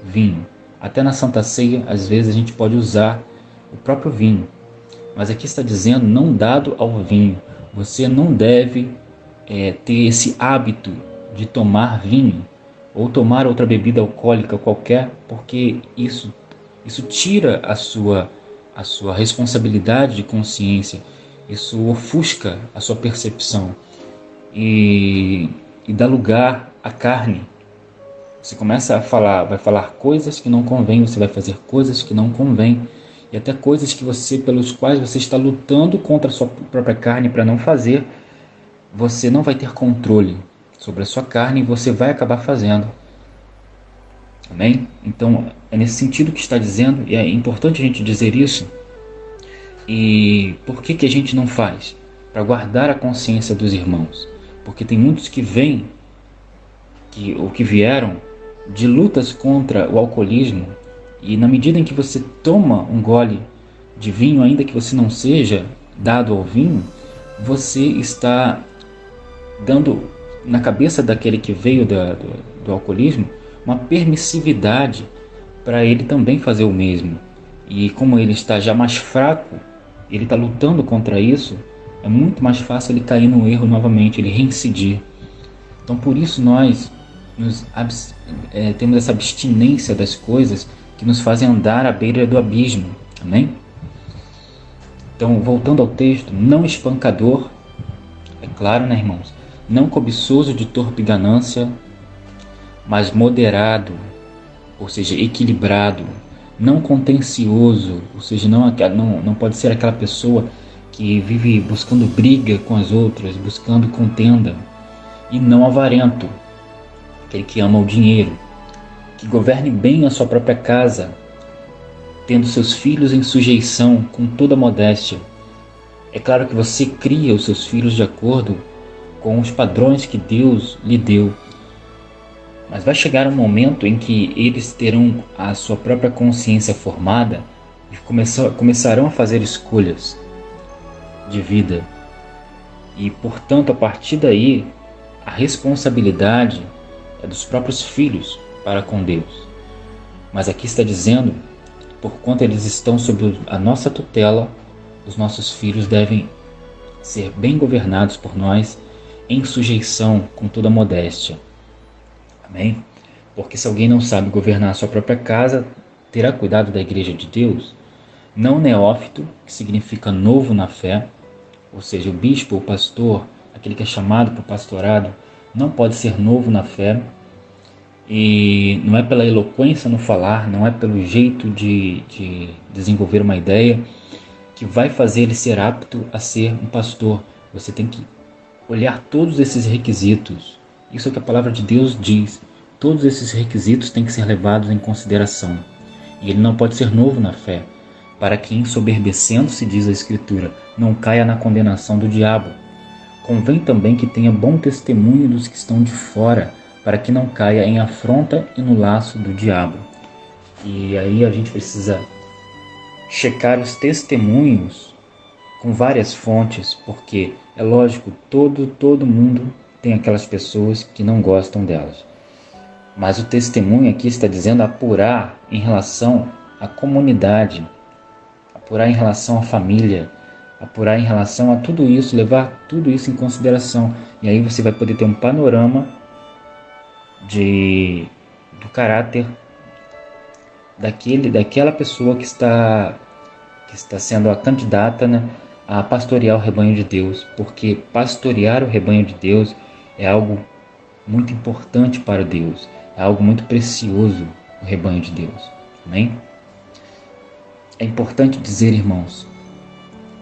vinho. Até na Santa Ceia, às vezes a gente pode usar o próprio vinho. Mas aqui está dizendo não dado ao vinho. Você não deve ter esse hábito de tomar vinho ou tomar outra bebida alcoólica qualquer, porque isso tira a sua responsabilidade de consciência, isso ofusca a sua percepção e dá lugar à carne. Você começa a falar, vai falar coisas que não convém, você vai fazer coisas que não convém, e até coisas pelos quais você está lutando contra a sua própria carne para não fazer. Você não vai ter controle sobre a sua carne e você vai acabar fazendo. Amém? Então é nesse sentido que está dizendo, e é importante a gente dizer isso. E por que a gente não faz? Para guardar a consciência dos irmãos. Porque tem muitos que vêm, que vieram de lutas contra o alcoolismo, e na medida em que você toma um gole de vinho, ainda que você não seja dado ao vinho, você está dando na cabeça daquele que veio do alcoolismo uma permissividade para ele também fazer o mesmo. E como ele está já mais fraco, ele está lutando contra isso, é muito mais fácil ele cair no erro novamente, ele reincidir. Então por isso nós temos essa abstinência das coisas que nos fazem andar à beira do abismo. Amém? Então, voltando ao texto, não espancador, é claro, né, irmãos? Não cobiçoso de torpe ganância, mas moderado, ou seja, equilibrado. Não contencioso, ou seja, não pode ser aquela pessoa que vive buscando briga com as outras, buscando contenda. E não avarento, aquele que ama o dinheiro, que governe bem a sua própria casa, tendo seus filhos em sujeição com toda modéstia. É claro que você cria os seus filhos de acordo com os padrões que Deus lhe deu, mas vai chegar um momento em que eles terão a sua própria consciência formada e começarão a fazer escolhas de vida. E, portanto, a partir daí, a responsabilidade é dos próprios filhos para com Deus. Mas aqui está dizendo, porquanto eles estão sob a nossa tutela, os nossos filhos devem ser bem governados por nós, em sujeição com toda modéstia. Amém? Porque se alguém não sabe governar a sua própria casa, terá cuidado da igreja de Deus? Não neófito, que significa novo na fé, ou seja, o bispo, o pastor, aquele que é chamado para o pastorado, não pode ser novo na fé, e não é pela eloquência no falar, não é pelo jeito de desenvolver uma ideia que vai fazer ele ser apto a ser um pastor. Você tem que olhar todos esses requisitos. Isso é o que a palavra de Deus diz. Todos esses requisitos têm que ser levados em consideração. E ele não pode ser novo na fé, para que, ensoberbecendo-se, diz a Escritura, não caia na condenação do diabo. Convém também que tenha bom testemunho dos que estão de fora, para que não caia em afronta e no laço do diabo. E aí a gente precisa checar os testemunhos com várias fontes, porque é lógico, todo mundo tem aquelas pessoas que não gostam delas. Mas o testemunho aqui está dizendo apurar em relação à comunidade, apurar em relação à família, apurar em relação a tudo isso, levar tudo isso em consideração. E aí você vai poder ter um panorama do caráter daquela pessoa que está sendo a candidata, né, a pastorear o rebanho de Deus, porque pastorear o rebanho de Deus é algo muito importante para Deus, é algo muito precioso, o rebanho de Deus. Amém? É importante dizer, irmãos,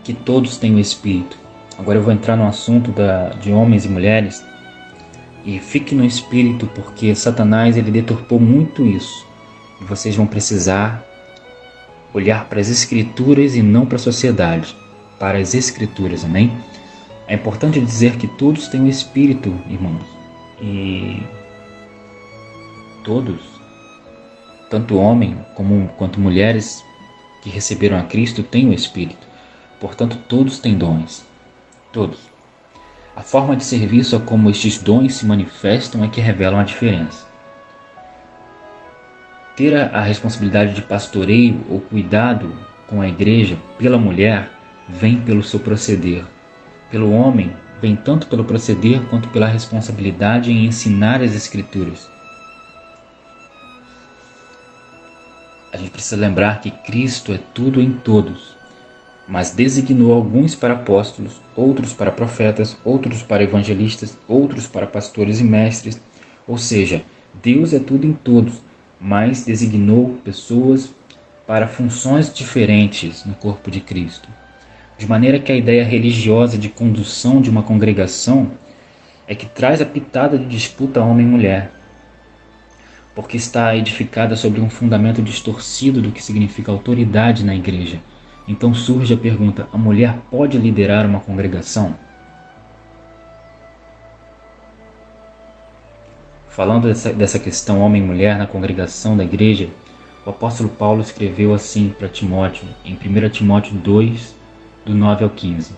que todos têm o Espírito. Agora eu vou entrar no assunto de homens e mulheres, e fique no Espírito, porque Satanás ele deturpou muito isso, e vocês vão precisar olhar para as Escrituras e não para a sociedade, para as Escrituras, amém? É importante dizer que todos têm o Espírito, irmãos, e todos, tanto homem quanto mulheres que receberam a Cristo, têm o Espírito. Portanto, todos têm dons, todos. A forma de serviço a como estes dons se manifestam é que revelam a diferença. Ter a responsabilidade de pastoreio ou cuidado com a igreja pela mulher vem pelo seu proceder. Pelo homem, vem tanto pelo proceder quanto pela responsabilidade em ensinar as Escrituras. A gente precisa lembrar que Cristo é tudo em todos, mas designou alguns para apóstolos, outros para profetas, outros para evangelistas, outros para pastores e mestres. Ou seja, Deus é tudo em todos, mas designou pessoas para funções diferentes no corpo de Cristo. De maneira que a ideia religiosa de condução de uma congregação é que traz a pitada de disputa homem e mulher, porque está edificada sobre um fundamento distorcido do que significa autoridade na igreja. Então surge a pergunta: a mulher pode liderar uma congregação? Falando dessa questão homem e mulher na congregação da igreja, o apóstolo Paulo escreveu assim para Timóteo, em 1 Timóteo 2, do 9 ao 15,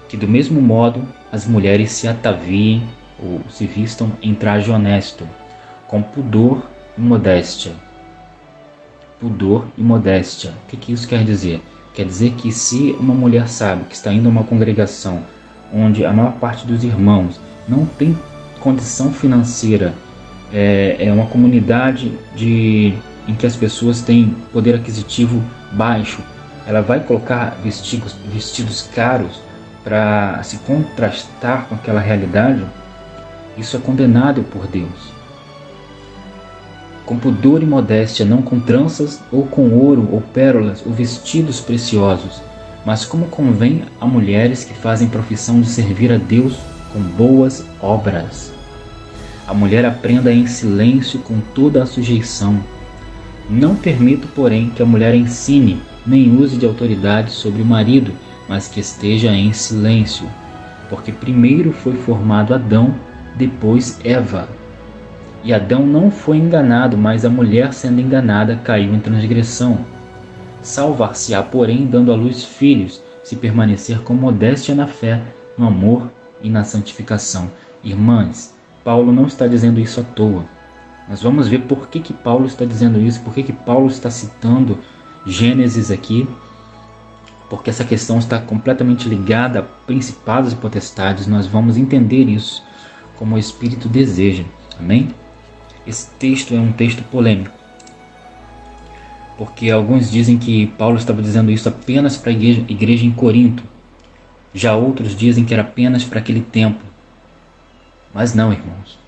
que do mesmo modo as mulheres se ataviem ou se vistam em traje honesto, com pudor e modéstia. Pudor e modéstia. O que isso quer dizer? Quer dizer que se uma mulher sabe que está indo a uma congregação onde a maior parte dos irmãos não tem condição financeira, é uma comunidade em que as pessoas têm poder aquisitivo baixo, ela vai colocar vestidos caros para se contrastar com aquela realidade. Isso é condenado por Deus. Com pudor e modéstia, não com tranças ou com ouro ou pérolas ou vestidos preciosos, mas como convém a mulheres que fazem profissão de servir a Deus com boas obras. A mulher aprenda em silêncio com toda a sujeição. Não permito, porém, que a mulher ensine, nem use de autoridade sobre o marido, mas que esteja em silêncio, porque primeiro foi formado Adão, depois Eva. E Adão não foi enganado, mas a mulher, sendo enganada, caiu em transgressão. Salvar-se-á, porém, dando à luz filhos, se permanecer com modéstia na fé, no amor e na santificação. Irmãs, Paulo não está dizendo isso à toa. Nós vamos ver por que Paulo está dizendo isso, por que Paulo está citando Gênesis aqui, porque essa questão está completamente ligada a principados e potestades. Nós vamos entender isso como o Espírito deseja. Amém? Esse texto é um texto polêmico, porque alguns dizem que Paulo estava dizendo isso apenas para a igreja em Corinto. Já outros dizem que era apenas para aquele tempo. Mas não, irmãos.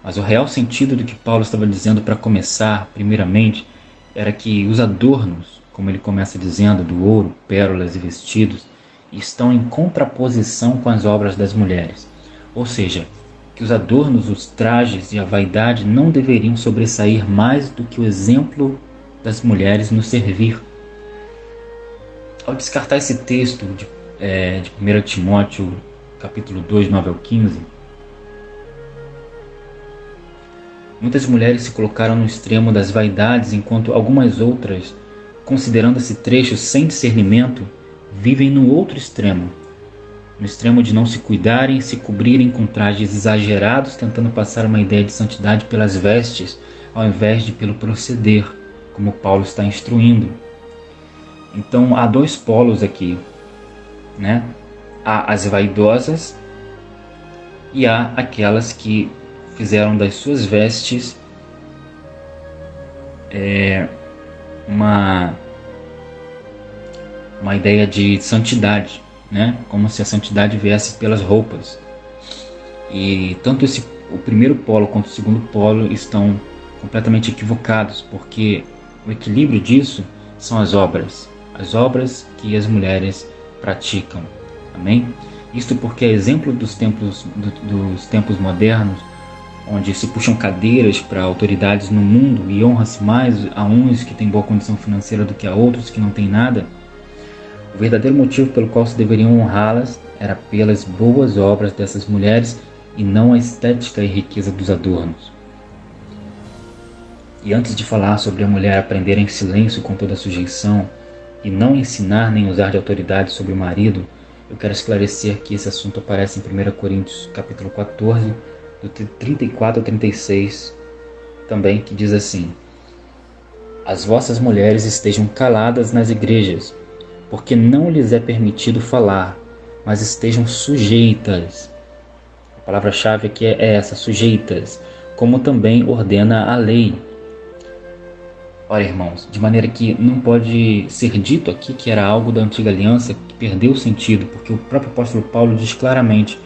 Mas o real sentido do que Paulo estava dizendo, para começar, primeiramente, era que os adornos, como ele começa dizendo, do ouro, pérolas e vestidos, estão em contraposição com as obras das mulheres. Ou seja, que os adornos, os trajes e a vaidade não deveriam sobressair mais do que o exemplo das mulheres no servir. Ao descartar esse texto de 1 Timóteo, capítulo 2, 9 ao 15, muitas mulheres se colocaram no extremo das vaidades, enquanto algumas outras, considerando esse trecho sem discernimento, vivem no outro extremo. No extremo de não se cuidarem, se cobrirem com trajes exagerados, tentando passar uma ideia de santidade pelas vestes, ao invés de pelo proceder, como Paulo está instruindo. Então há dois polos aqui. né? Há as vaidosas e há aquelas que fizeram das suas vestes uma ideia de santidade, né? Como se a santidade viesse pelas roupas. E tanto o primeiro polo quanto o segundo polo estão completamente equivocados, porque o equilíbrio disso são as obras que as mulheres praticam. Amém? Isto porque é exemplo dos tempos modernos, onde se puxam cadeiras para autoridades no mundo e honra-se mais a uns que têm boa condição financeira do que a outros que não têm nada. O verdadeiro motivo pelo qual se deveriam honrá-las era pelas boas obras dessas mulheres e não a estética e riqueza dos adornos. E antes de falar sobre a mulher aprender em silêncio com toda a sujeição e não ensinar nem usar de autoridade sobre o marido, eu quero esclarecer que esse assunto aparece em 1 Coríntios capítulo 14, do 34 ao 36, também, que diz assim: As vossas mulheres estejam caladas nas igrejas, porque não lhes é permitido falar, mas estejam sujeitas. A palavra-chave aqui é essa, sujeitas, como também ordena a lei. Ora, irmãos, de maneira que não pode ser dito aqui que era algo da antiga aliança que perdeu o sentido, porque o próprio apóstolo Paulo diz claramente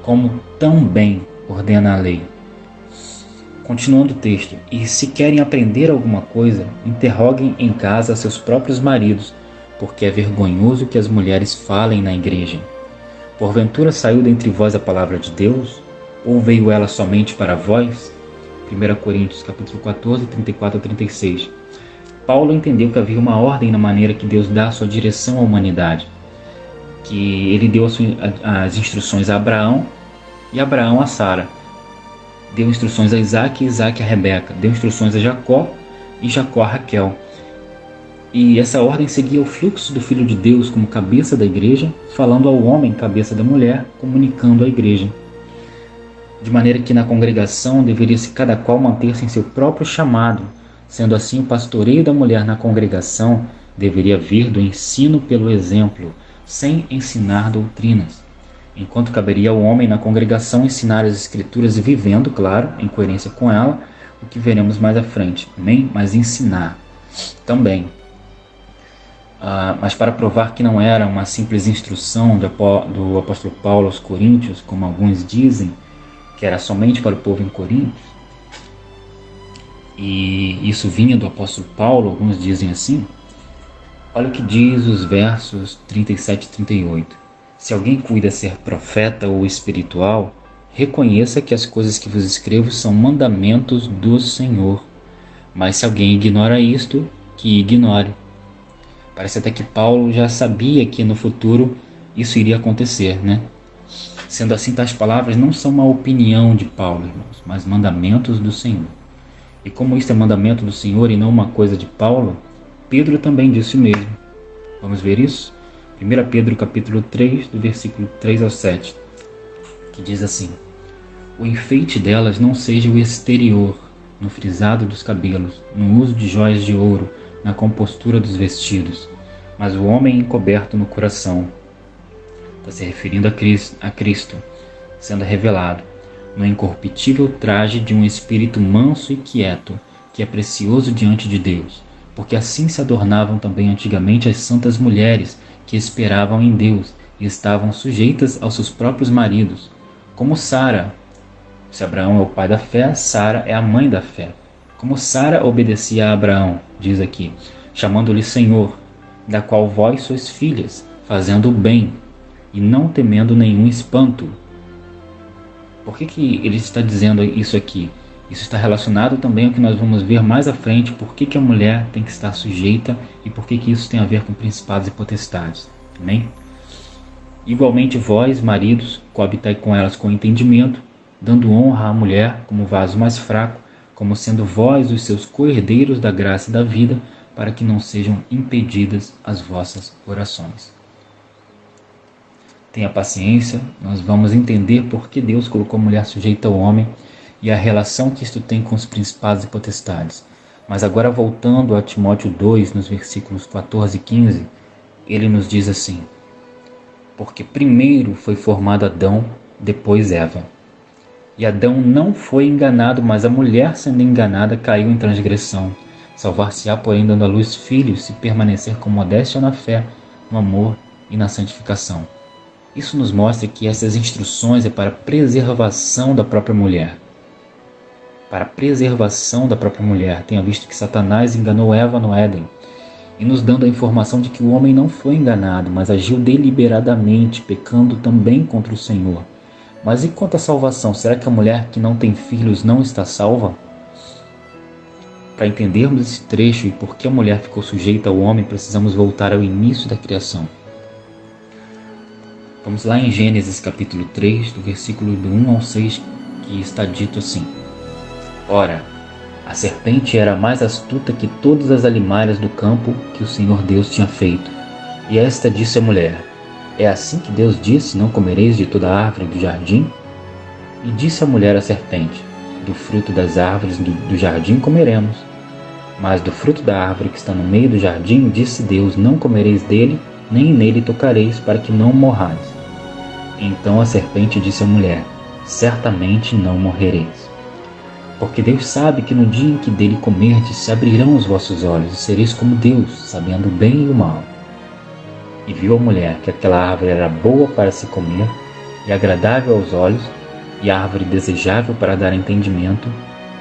como também ordena a lei. Continuando o texto: E se querem aprender alguma coisa, interroguem em casa seus próprios maridos, porque é vergonhoso que as mulheres falem na igreja. Porventura saiu dentre vós a palavra de Deus? Ou veio ela somente para vós? 1 Coríntios capítulo 14, 34 a 36. Paulo entendeu que havia uma ordem na maneira que Deus dá a sua direção à humanidade, que ele deu as instruções a Abraão e Abraão a Sara, deu instruções a Isaac e Isaac a Rebeca, deu instruções a Jacó e Jacó a Raquel. E essa ordem seguia o fluxo do Filho de Deus como cabeça da igreja, falando ao homem, cabeça da mulher, comunicando à igreja. De maneira que na congregação deveria-se cada qual manter-se em seu próprio chamado. Sendo assim, o pastoreio da mulher na congregação deveria vir do ensino pelo exemplo, sem ensinar doutrinas. Enquanto caberia ao homem na congregação ensinar as escrituras e vivendo, claro, em coerência com ela, o que veremos mais à frente. Amém? Mas ensinar também. Mas para provar que não era uma simples instrução do apóstolo Paulo aos Coríntios, como alguns dizem, que era somente para o povo em Coríntios, e isso vinha do apóstolo Paulo, alguns dizem assim, olha o que diz os versos 37 e 38. Se alguém cuida ser profeta ou espiritual, reconheça que as coisas que vos escrevo são mandamentos do Senhor. Mas se alguém ignora isto, que ignore. Parece até que Paulo já sabia que no futuro isso iria acontecer, né? Sendo assim, tais palavras não são uma opinião de Paulo, irmãos, mas mandamentos do Senhor. E como isso é mandamento do Senhor e não uma coisa de Paulo, Pedro também disse o mesmo. Vamos ver isso? 1 Pedro capítulo 3, do versículo 3 ao 7, que diz assim: O enfeite delas não seja o exterior, no frisado dos cabelos, no uso de joias de ouro, na compostura dos vestidos, mas o homem encoberto no coração. Está se referindo a Cristo, sendo revelado no incorruptível traje de um espírito manso e quieto, que é precioso diante de Deus, porque assim se adornavam também antigamente as santas mulheres que esperavam em Deus e estavam sujeitas aos seus próprios maridos, como Sara. Se Abraão é o pai da fé, Sara é a mãe da fé. Como Sara obedecia a Abraão, diz aqui, chamando-lhe Senhor, da qual vós sois filhas, fazendo o bem, e não temendo nenhum espanto. Por que ele está dizendo isso aqui? Isso está relacionado também ao que nós vamos ver mais à frente, por que a mulher tem que estar sujeita e por que isso tem a ver com principados e potestades. Amém? Igualmente vós, maridos, coabitai com elas com entendimento, dando honra à mulher como vaso mais fraco, como sendo vós os seus co-herdeiros da graça e da vida, para que não sejam impedidas as vossas orações. Tenha paciência, nós vamos entender por que Deus colocou a mulher sujeita ao homem e a relação que isto tem com os principados e potestades. Mas agora voltando a Timóteo 2, nos versículos 14 e 15, ele nos diz assim: porque primeiro foi formado Adão, depois Eva. E Adão não foi enganado, mas a mulher, sendo enganada, caiu em transgressão. Salvar-se-á, porém, dando à luz filhos, se permanecer com modéstia na fé, no amor e na santificação. Isso nos mostra que essas instruções é para a preservação da própria mulher. Para a preservação da própria mulher. Tenha visto que Satanás enganou Eva no Éden, e nos dando a informação de que o homem não foi enganado, mas agiu deliberadamente, pecando também contra o Senhor. Mas e quanto à salvação? Será que a mulher que não tem filhos não está salva? Para entendermos esse trecho e por que a mulher ficou sujeita ao homem, precisamos voltar ao início da criação. Vamos lá em Gênesis capítulo 3, do versículo do 1 ao 6, que está dito assim: Ora, a serpente era mais astuta que todas as alimárias do campo que o Senhor Deus tinha feito. E esta disse à mulher: É assim que Deus disse, não comereis de toda a árvore do jardim? E disse a mulher à serpente: Do fruto das árvores do jardim comeremos. Mas do fruto da árvore que está no meio do jardim, disse Deus: Não comereis dele, nem nele tocareis, para que não morrais. Então a serpente disse à mulher: Certamente não morrereis. Porque Deus sabe que no dia em que dele comerdes, se abrirão os vossos olhos, e sereis como Deus, sabendo o bem e o mal. E viu a mulher que aquela árvore era boa para se comer, e agradável aos olhos, e árvore desejável para dar entendimento,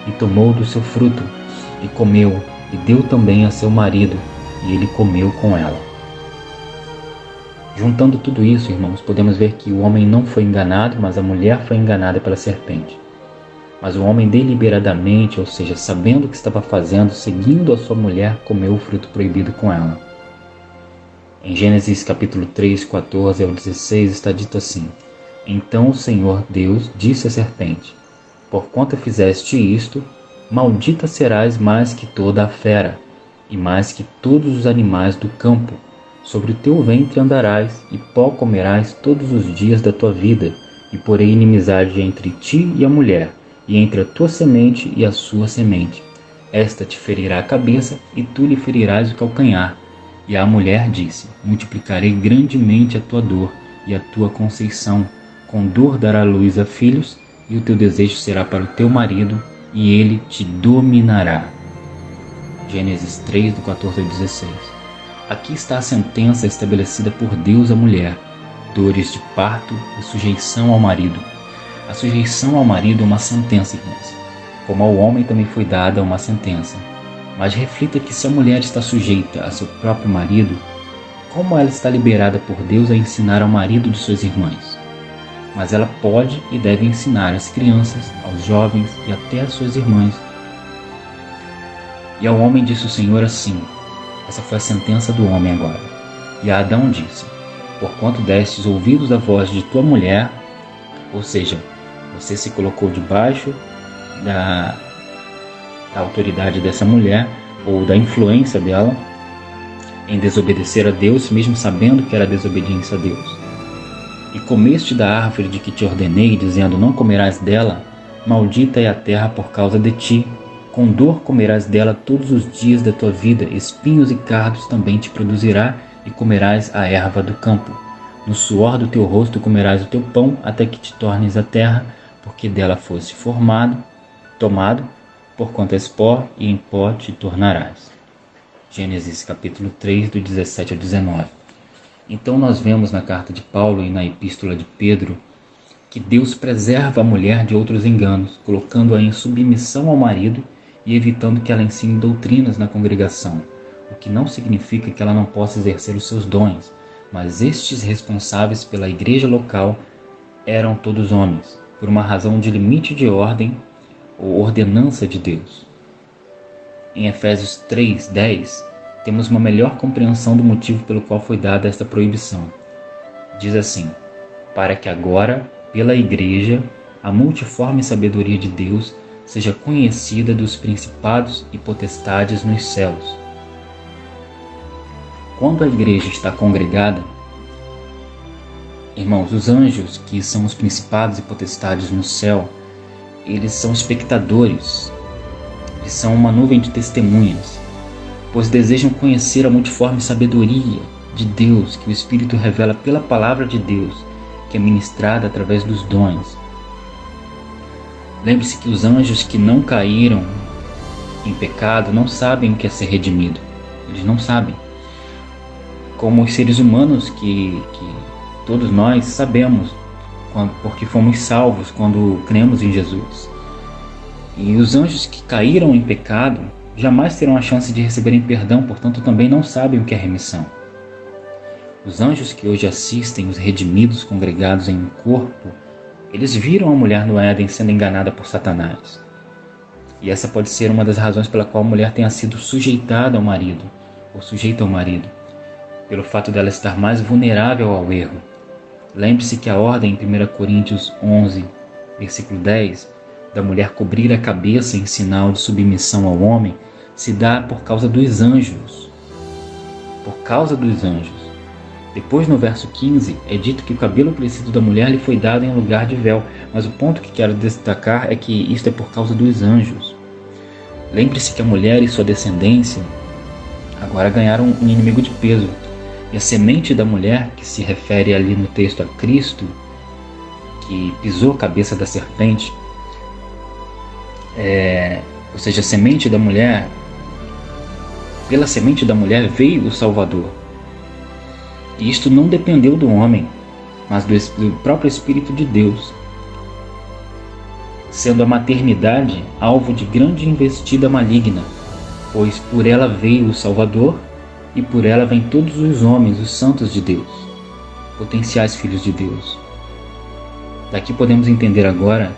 e tomou do seu fruto, e comeu, e deu também a seu marido, e ele comeu com ela. Juntando tudo isso, irmãos, podemos ver que o homem não foi enganado, mas a mulher foi enganada pela serpente. Mas o homem deliberadamente, ou seja, sabendo o que estava fazendo, seguindo a sua mulher, comeu o fruto proibido com ela. Em Gênesis capítulo 3, 14 ao 16 está dito assim: Então o Senhor Deus disse à serpente: Porquanto fizeste isto, maldita serás mais que toda a fera, e mais que todos os animais do campo. Sobre o teu ventre andarás, e pó comerás todos os dias da tua vida, e porei inimizade entre ti e a mulher, e entre a tua semente e a sua semente. Esta te ferirá a cabeça, e tu lhe ferirás o calcanhar. E a mulher disse: Multiplicarei grandemente a tua dor e a tua conceição. Com dor dará luz a filhos, e o teu desejo será para o teu marido, e ele te dominará. Gênesis 3, do 14 ao 16. Aqui está a sentença estabelecida por Deus à mulher: dores de parto e sujeição ao marido. A sujeição ao marido é uma sentença, irmãos, como ao homem também foi dada uma sentença. Mas reflita que se a mulher está sujeita a seu próprio marido, como ela está liberada por Deus a ensinar ao marido de suas irmãs? Mas ela pode e deve ensinar às crianças, aos jovens e até às suas irmãs. E ao homem disse o Senhor assim: essa foi a sentença do homem agora. E a Adão disse: porquanto destes ouvidos à voz de tua mulher, ou seja, você se colocou debaixo da autoridade dessa mulher, ou da influência dela, em desobedecer a Deus, mesmo sabendo que era desobediência a Deus. E comeste da árvore de que te ordenei, dizendo: não comerás dela, maldita é a terra por causa de ti. Com dor comerás dela todos os dias da tua vida, espinhos e cardos também te produzirá, e comerás a erva do campo. No suor do teu rosto comerás o teu pão, até que te tornes a terra, porque dela foste tomado, porquanto és pó, e em pó te tornarás. Gênesis capítulo 3, do 17 ao 19. Então nós vemos na carta de Paulo e na epístola de Pedro que Deus preserva a mulher de outros enganos, colocando-a em submissão ao marido e evitando que ela ensine doutrinas na congregação, o que não significa que ela não possa exercer os seus dons, mas estes responsáveis pela igreja local eram todos homens, por uma razão de limite de ordem ou ordenança de Deus. Em Efésios 3:10, temos uma melhor compreensão do motivo pelo qual foi dada esta proibição. Diz assim: para que agora, pela igreja, a multiforme sabedoria de Deus seja conhecida dos principados e potestades nos céus. Quando a igreja está congregada, irmãos, os anjos, que são os principados e potestades no céu, eles são espectadores, eles são uma nuvem de testemunhas, pois desejam conhecer a multiforme sabedoria de Deus que o Espírito revela pela palavra de Deus, que é ministrada através dos dons. Lembre-se que os anjos que não caíram em pecado não sabem o que é ser redimido. Eles não sabem. Como os seres humanos que todos nós sabemos, porque fomos salvos quando cremos em Jesus. E os anjos que caíram em pecado jamais terão a chance de receberem perdão, portanto também não sabem o que é remissão. Os anjos que hoje assistem os redimidos congregados em um corpo, eles viram a mulher no Éden sendo enganada por Satanás. E essa pode ser uma das razões pela qual a mulher tenha sido sujeitada ao marido, ou sujeita ao marido, pelo fato dela estar mais vulnerável ao erro. Lembre-se que a ordem em 1 Coríntios 11, versículo 10, da mulher cobrir a cabeça em sinal de submissão ao homem, se dá por causa dos anjos. Por causa dos anjos. Depois, no verso 15, é dito que o cabelo crescido da mulher lhe foi dado em lugar de véu, mas o ponto que quero destacar é que isto é por causa dos anjos. Lembre-se que a mulher e sua descendência agora ganharam um inimigo de peso. E a semente da mulher, que se refere ali no texto a Cristo, que pisou a cabeça da serpente, ou seja, a semente da mulher, pela semente da mulher veio o Salvador. E isto não dependeu do homem, mas do próprio Espírito de Deus, sendo a maternidade alvo de grande investida maligna, pois por ela veio o Salvador e por ela vêm todos os homens, os santos de Deus, potenciais filhos de Deus. Daqui podemos entender agora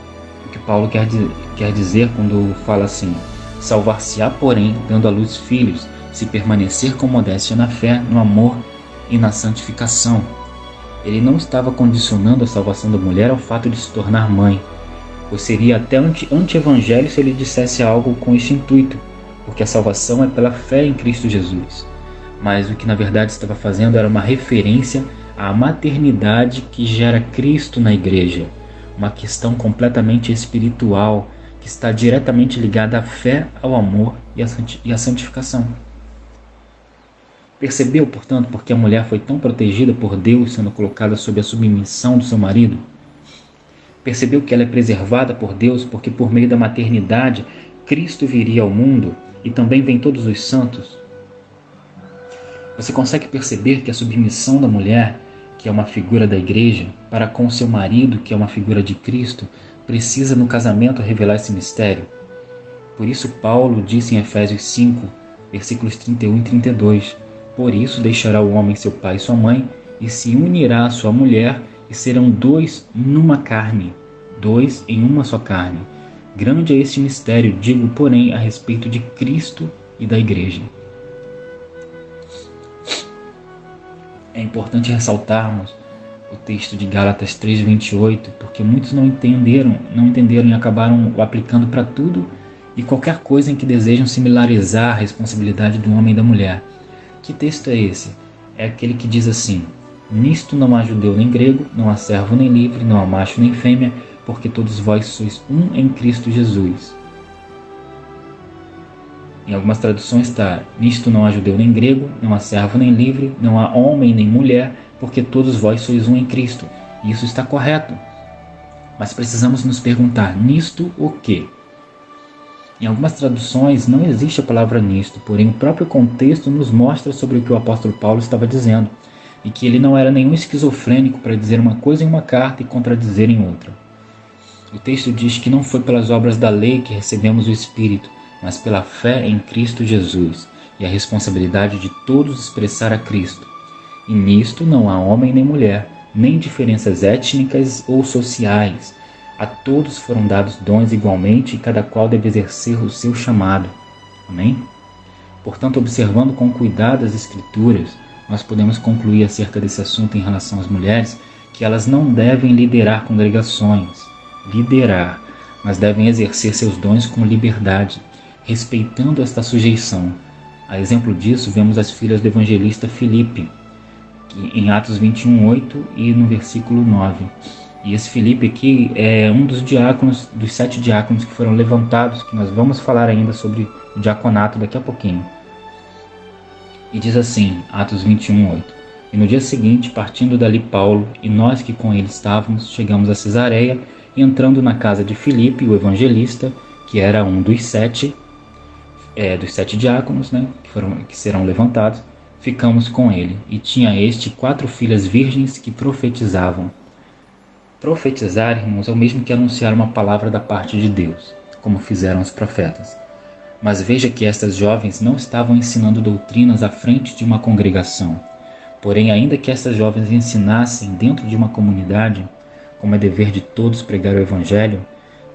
o que Paulo quer dizer quando fala assim: salvar-se-á, porém, dando à luz filhos, se permanecer com modéstia na fé, no amor e na santificação. Ele não estava condicionando a salvação da mulher ao fato de se tornar mãe, pois seria até anti-evangelho se ele dissesse algo com este intuito, porque a salvação é pela fé em Cristo Jesus. Mas o que na verdade estava fazendo era uma referência à maternidade que gera Cristo na igreja, uma questão completamente espiritual que está diretamente ligada à fé, ao amor e à santificação. Percebeu, portanto, porque a mulher foi tão protegida por Deus, sendo colocada sob a submissão do seu marido? Percebeu que ela é preservada por Deus porque por meio da maternidade Cristo viria ao mundo e também vem todos os santos? Você consegue perceber que a submissão da mulher, que é uma figura da igreja, para com seu marido, que é uma figura de Cristo, precisa no casamento revelar esse mistério? Por isso Paulo disse em Efésios 5, versículos 31 e 32, por isso deixará o homem seu pai e sua mãe, e se unirá à sua mulher, e serão dois numa carne, dois em uma só carne. Grande é este mistério, digo, porém, a respeito de Cristo e da igreja. É importante ressaltarmos o texto de Gálatas 3:28, porque muitos não entenderam e acabaram aplicando para tudo e qualquer coisa em que desejam similarizar a responsabilidade do homem e da mulher. Que texto é esse? É aquele que diz assim: nisto não há judeu nem grego, não há servo nem livre, não há macho nem fêmea, porque todos vós sois um em Cristo Jesus. Em algumas traduções está: nisto não há judeu nem grego, não há servo nem livre, não há homem nem mulher, porque todos vós sois um em Cristo. E isso está correto. Mas precisamos nos perguntar: nisto o quê? Em algumas traduções não existe a palavra nisto, porém o próprio contexto nos mostra sobre o que o apóstolo Paulo estava dizendo, e que ele não era nenhum esquizofrênico para dizer uma coisa em uma carta e contradizer em outra. O texto diz que não foi pelas obras da lei que recebemos o Espírito, mas pela fé em Cristo Jesus, e a responsabilidade de todos expressar a Cristo. E nisto não há homem nem mulher, nem diferenças étnicas ou sociais. A todos foram dados dons igualmente e cada qual deve exercer o seu chamado. Amém? Portanto, observando com cuidado as Escrituras, nós podemos concluir acerca desse assunto em relação às mulheres que elas não devem liderar congregações, mas devem exercer seus dons com liberdade, respeitando esta sujeição. A exemplo disso, vemos as filhas do evangelista Filipe, em Atos 21:8 e no versículo 9. E esse Filipe aqui é um dos diáconos, dos 7 diáconos que foram levantados, que nós vamos falar ainda sobre o diaconato daqui a pouquinho. E diz assim, Atos 21:8: E no dia seguinte, partindo dali Paulo e nós que com ele estávamos, chegamos a Cesareia e entrando na casa de Filipe, o evangelista, que era um dos sete diáconos, né, que serão levantados, ficamos com ele. E tinha este 4 filhas virgens que profetizavam. Profetizar, irmãos, é o mesmo que anunciar uma palavra da parte de Deus, como fizeram os profetas. Mas veja que estas jovens não estavam ensinando doutrinas à frente de uma congregação. Porém, ainda que estas jovens ensinassem dentro de uma comunidade, como é dever de todos pregar o Evangelho,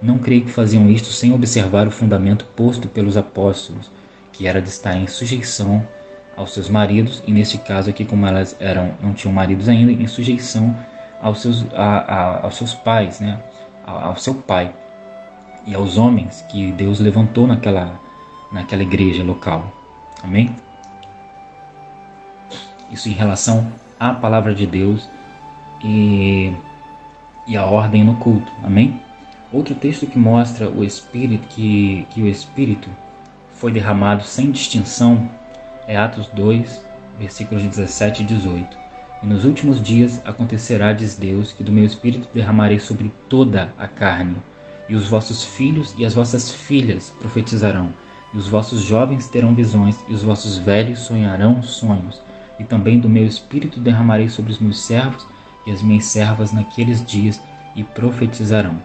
não creio que faziam isto sem observar o fundamento posto pelos apóstolos, que era de estar em sujeição aos seus maridos, e neste caso aqui, como elas não tinham maridos ainda, em sujeição aos seus pais, né? Ao seu pai e aos homens que Deus levantou naquela igreja local. Amém? Isso em relação à palavra de Deus e a ordem no culto. Amém? Outro texto que mostra o Espírito, que o Espírito foi derramado sem distinção é Atos 2, versículos 17 e 18. E nos últimos dias acontecerá, diz Deus, que do meu Espírito derramarei sobre toda a carne, e os vossos filhos e as vossas filhas profetizarão, e os vossos jovens terão visões, e os vossos velhos sonharão sonhos. E também do meu Espírito derramarei sobre os meus servos e as minhas servas naqueles dias, e profetizarão.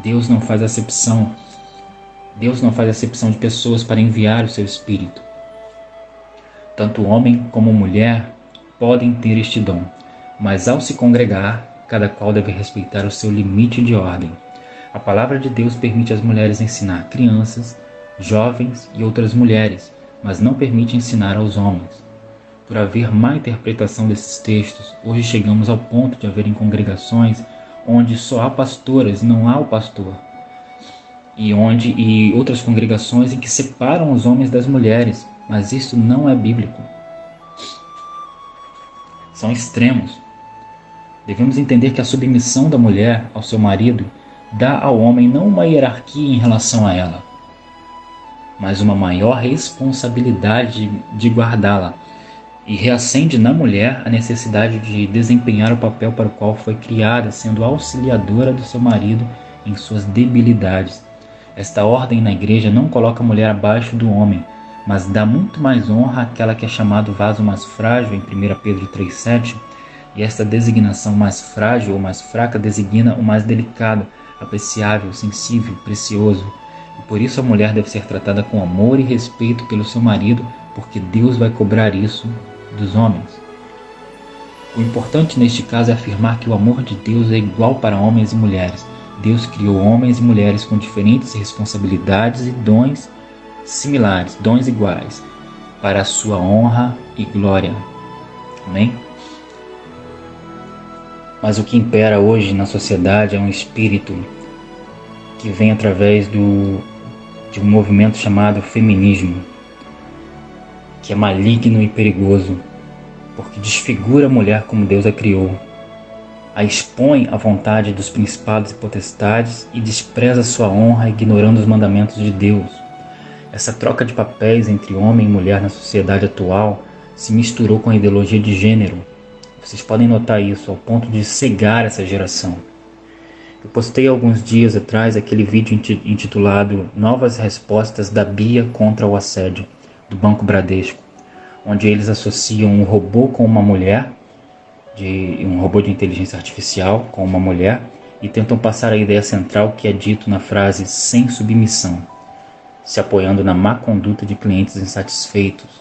Deus não faz acepção de pessoas para enviar o seu Espírito. Tanto homem como mulher podem ter este dom, mas ao se congregar, cada qual deve respeitar o seu limite de ordem. A palavra de Deus permite às mulheres ensinar crianças, jovens e outras mulheres, mas não permite ensinar aos homens. Por haver má interpretação desses textos, hoje chegamos ao ponto de haverem congregações onde só há pastoras e não há o pastor, e outras congregações em que separam os homens das mulheres, mas isso não é bíblico. São extremos. Devemos entender que a submissão da mulher ao seu marido dá ao homem não uma hierarquia em relação a ela, mas uma maior responsabilidade de guardá-la, e reacende na mulher a necessidade de desempenhar o papel para o qual foi criada, sendo auxiliadora do seu marido em suas debilidades. Esta ordem na igreja não coloca a mulher abaixo do homem, mas dá muito mais honra àquela que é chamado vaso mais frágil em 1 Pedro 3,7, e esta designação mais frágil ou mais fraca designa o mais delicado, apreciável, sensível, precioso. E por isso a mulher deve ser tratada com amor e respeito pelo seu marido, porque Deus vai cobrar isso dos homens. O importante neste caso é afirmar que o amor de Deus é igual para homens e mulheres. Deus criou homens e mulheres com diferentes responsabilidades e dons similares, dons iguais, para a sua honra e glória. Amém? Mas o que impera hoje na sociedade é um espírito que vem através de um movimento chamado feminismo, que é maligno e perigoso, porque desfigura a mulher como Deus a criou, a expõe à vontade dos principados e potestades e despreza sua honra, ignorando os mandamentos de Deus. Essa troca de papéis entre homem e mulher na sociedade atual se misturou com a ideologia de gênero. Vocês podem notar isso ao ponto de cegar essa geração. Eu postei alguns dias atrás aquele vídeo intitulado Novas Respostas da Bia contra o Assédio, do Banco Bradesco, onde eles associam um robô com uma mulher, um robô de inteligência artificial com uma mulher, e tentam passar a ideia central que é dito na frase sem submissão, se apoiando na má conduta de clientes insatisfeitos.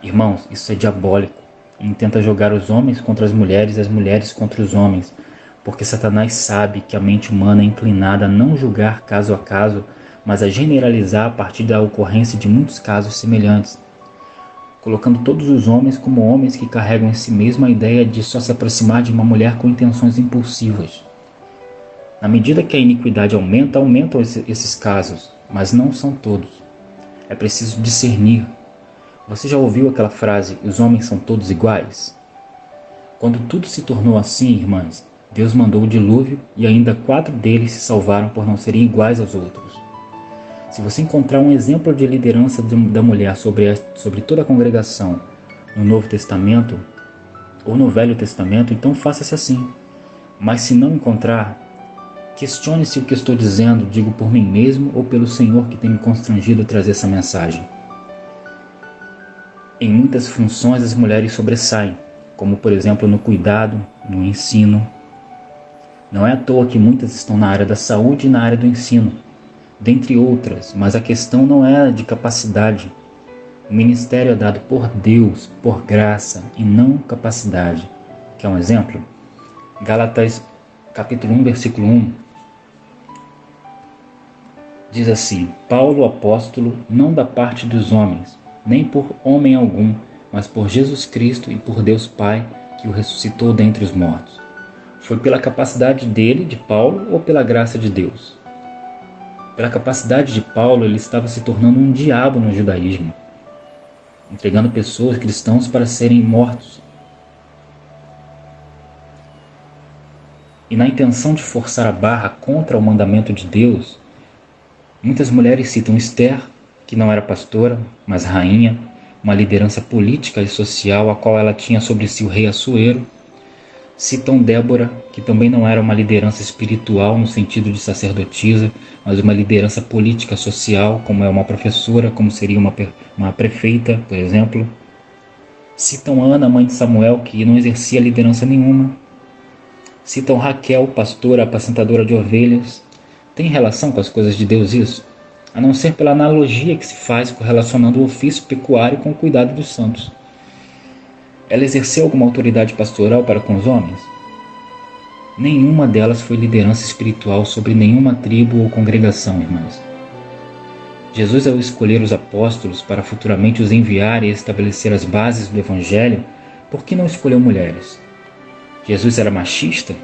Irmãos, isso é diabólico. Ele tenta jogar os homens contra as mulheres e as mulheres contra os homens, porque Satanás sabe que a mente humana é inclinada a não julgar caso a caso, mas a generalizar a partir da ocorrência de muitos casos semelhantes, colocando todos os homens como homens que carregam em si mesmo a ideia de só se aproximar de uma mulher com intenções impulsivas. Na medida que a iniquidade aumentam esses casos, mas não são todos. É preciso discernir. Você já ouviu aquela frase, os homens são todos iguais? Quando tudo se tornou assim, irmãs, Deus mandou o dilúvio e ainda 4 deles se salvaram por não serem iguais aos outros. Se você encontrar um exemplo de liderança da mulher sobre toda a congregação no Novo Testamento, ou no Velho Testamento, então faça-se assim. Mas se não encontrar, questione se o que estou dizendo digo por mim mesmo ou pelo Senhor que tem me constrangido a trazer essa mensagem. Em muitas funções as mulheres sobressaem, como por exemplo no cuidado, no ensino. Não é à toa que muitas estão na área da saúde e na área do ensino, dentre outras, mas a questão não é de capacidade. O ministério é dado por Deus, por graça e não capacidade. Quer um exemplo? Gálatas capítulo 1, versículo 1 diz assim: Paulo, apóstolo, não da parte dos homens, nem por homem algum, mas por Jesus Cristo e por Deus Pai, que o ressuscitou dentre os mortos. Foi pela capacidade dele, de Paulo, ou pela graça de Deus? Pela capacidade de Paulo, ele estava se tornando um diabo no judaísmo, entregando pessoas cristãos para serem mortos. E na intenção de forçar a barra contra o mandamento de Deus, muitas mulheres citam Esther, que não era pastora, mas rainha, uma liderança política e social a qual ela tinha sobre si o rei Assuero. Citam Débora, que também não era uma liderança espiritual no sentido de sacerdotisa, mas uma liderança política social, como é uma professora, como seria uma prefeita, por exemplo. Citam Ana, mãe de Samuel, que não exercia liderança nenhuma. Citam Raquel, pastora, apacentadora de ovelhas. Tem relação com as coisas de Deus isso? A não ser pela analogia que se faz correlacionando o ofício pecuário com o cuidado dos santos. Ela exerceu alguma autoridade pastoral para com os homens? Nenhuma delas foi liderança espiritual sobre nenhuma tribo ou congregação, irmãos. Jesus, ao escolher os apóstolos para futuramente os enviar e estabelecer as bases do Evangelho, por que não escolheu mulheres? Jesus era machista?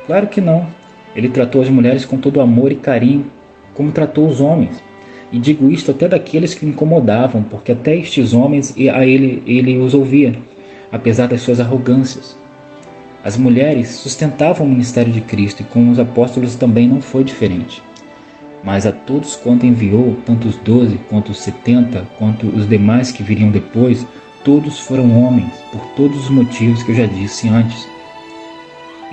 Claro que não. Ele tratou as mulheres com todo amor e carinho, como tratou os homens. E digo isto até daqueles que o incomodavam, porque até estes homens a ele os ouvia, apesar das suas arrogâncias. As mulheres sustentavam o ministério de Cristo e com os apóstolos também não foi diferente. Mas a todos quanto enviou, tanto os 12 quanto os 70, quanto os demais que viriam depois, todos foram homens, por todos os motivos que eu já disse antes,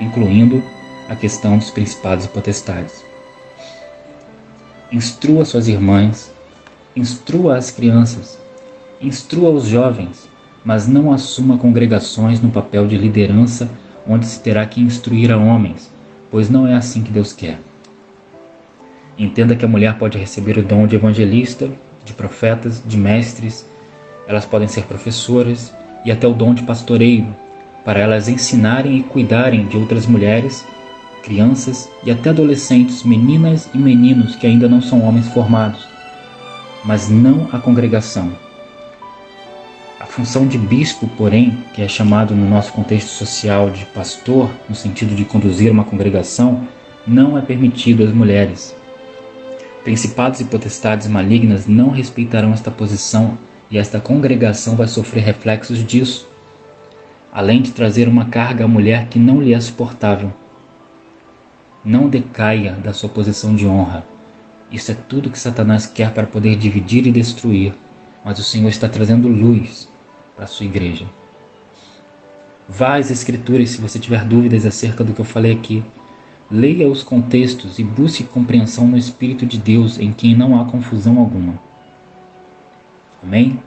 incluindo a questão dos principados e potestades. Instrua suas irmãs, instrua as crianças, instrua os jovens, mas não assuma congregações no papel de liderança onde se terá que instruir a homens, pois não é assim que Deus quer. Entenda que a mulher pode receber o dom de evangelista, de profetas, de mestres, elas podem ser professoras e até o dom de pastoreio, para elas ensinarem e cuidarem de outras mulheres, crianças e até adolescentes, meninas e meninos que ainda não são homens formados, mas não a congregação. A função de bispo, porém, que é chamado no nosso contexto social de pastor, no sentido de conduzir uma congregação, não é permitido às mulheres. Principados e potestades malignas não respeitarão esta posição e esta congregação vai sofrer reflexos disso, além de trazer uma carga à mulher que não lhe é suportável. Não decaia da sua posição de honra. Isso é tudo que Satanás quer para poder dividir e destruir, mas o Senhor está trazendo luz para a sua igreja. Vá às Escrituras se você tiver dúvidas acerca do que eu falei aqui. Leia os contextos e busque compreensão no Espírito de Deus, em quem não há confusão alguma. Amém?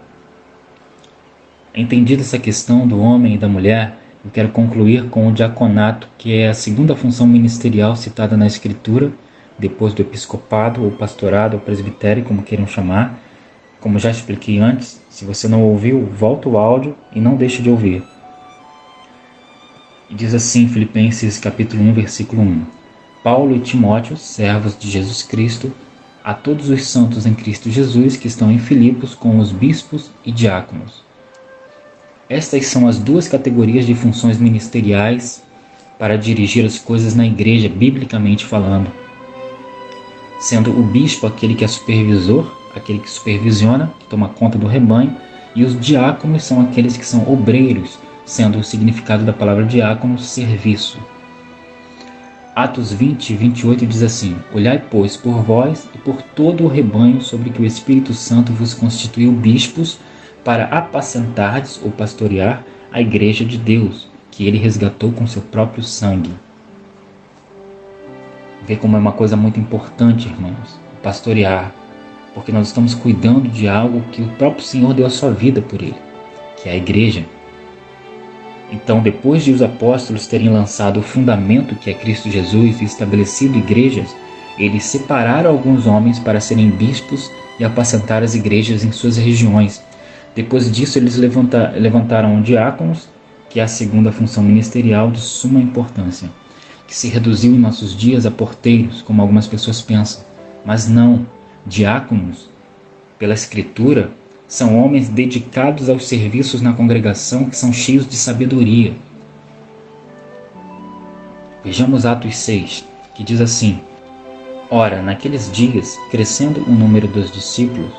Entendida essa questão do homem e da mulher, eu quero concluir com o diaconato, que é a segunda função ministerial citada na Escritura, depois do episcopado, ou pastorado, ou presbitério, como queiram chamar. Como já expliquei antes, se você não ouviu, volta o áudio e não deixe de ouvir. E diz assim, Filipenses capítulo 1, versículo 1. Paulo e Timóteo, servos de Jesus Cristo, a todos os santos em Cristo Jesus que estão em Filipos com os bispos e diáconos. Estas são as duas categorias de funções ministeriais para dirigir as coisas na igreja, biblicamente falando. Sendo o bispo aquele que é supervisor, aquele que supervisiona, que toma conta do rebanho, e os diáconos são aqueles que são obreiros, sendo o significado da palavra diácono serviço. Atos 20, 28 diz assim: Olhai, pois, por vós e por todo o rebanho sobre que o Espírito Santo vos constituiu bispos, para apacentardes ou pastorear a igreja de Deus, que ele resgatou com seu próprio sangue. Vê como é uma coisa muito importante, irmãos, pastorear, porque nós estamos cuidando de algo que o próprio Senhor deu a sua vida por ele, que é a igreja. Então, depois de os apóstolos terem lançado o fundamento que é Cristo Jesus e estabelecido igrejas, eles separaram alguns homens para serem bispos e apacentar as igrejas em suas regiões. Depois disso, eles levantaram diáconos, que é a segunda função ministerial de suma importância, que se reduziu em nossos dias a porteiros, como algumas pessoas pensam. Mas não, diáconos, pela Escritura, são homens dedicados aos serviços na congregação que são cheios de sabedoria. Vejamos Atos 6, que diz assim: Ora, naqueles dias, crescendo o número dos discípulos,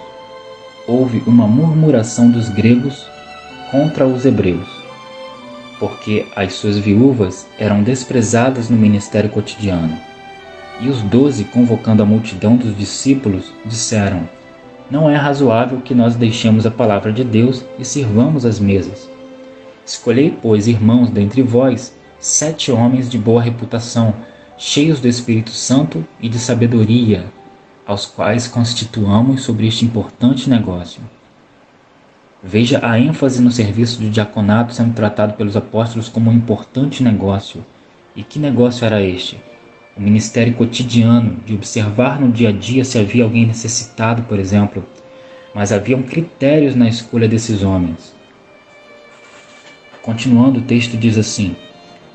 houve uma murmuração dos gregos contra os hebreus, porque as suas viúvas eram desprezadas no ministério cotidiano. E os 12, convocando a multidão dos discípulos, disseram: Não é razoável que nós deixemos a palavra de Deus e sirvamos as mesas. Escolhei, pois, irmãos, dentre vós, 7 homens de boa reputação, cheios do Espírito Santo e de sabedoria, aos quais constituamos sobre este importante negócio. Veja a ênfase no serviço de diaconato sendo tratado pelos apóstolos como um importante negócio. E que negócio era este? O ministério cotidiano, de observar no dia a dia se havia alguém necessitado, por exemplo. Mas haviam critérios na escolha desses homens. Continuando, o texto diz assim: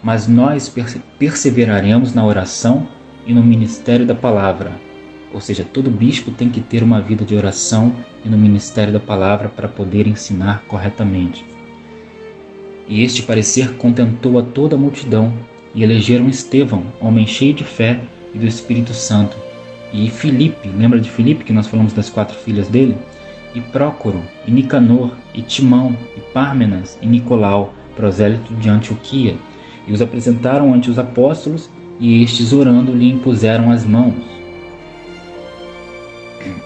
Mas nós perseveraremos na oração e no ministério da palavra. Ou seja, todo bispo tem que ter uma vida de oração e no ministério da palavra para poder ensinar corretamente. E este parecer contentou a toda a multidão, e elegeram Estevão, homem cheio de fé e do Espírito Santo, e Filipe, lembra de Filipe que nós falamos das 4 filhas dele? E Prócoro, e Nicanor, e Timão, e Pármenas, e Nicolau, prosélito de Antioquia, e os apresentaram ante os apóstolos, e estes, orando, lhe impuseram as mãos.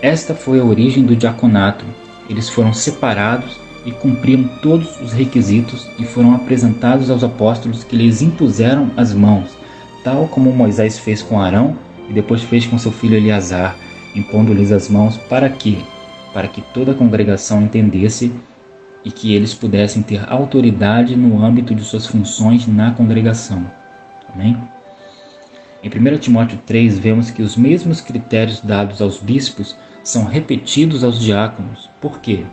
Esta foi a origem do diaconato. Eles foram separados e cumpriram todos os requisitos e foram apresentados aos apóstolos, que lhes impuseram as mãos, tal como Moisés fez com Arão e depois fez com seu filho Eleazar, impondo-lhes as mãos para quê? Para que toda a congregação entendesse e que eles pudessem ter autoridade no âmbito de suas funções na congregação. Amém? Em 1 Timóteo 3, vemos que os mesmos critérios dados aos bispos são repetidos aos diáconos. Por quê?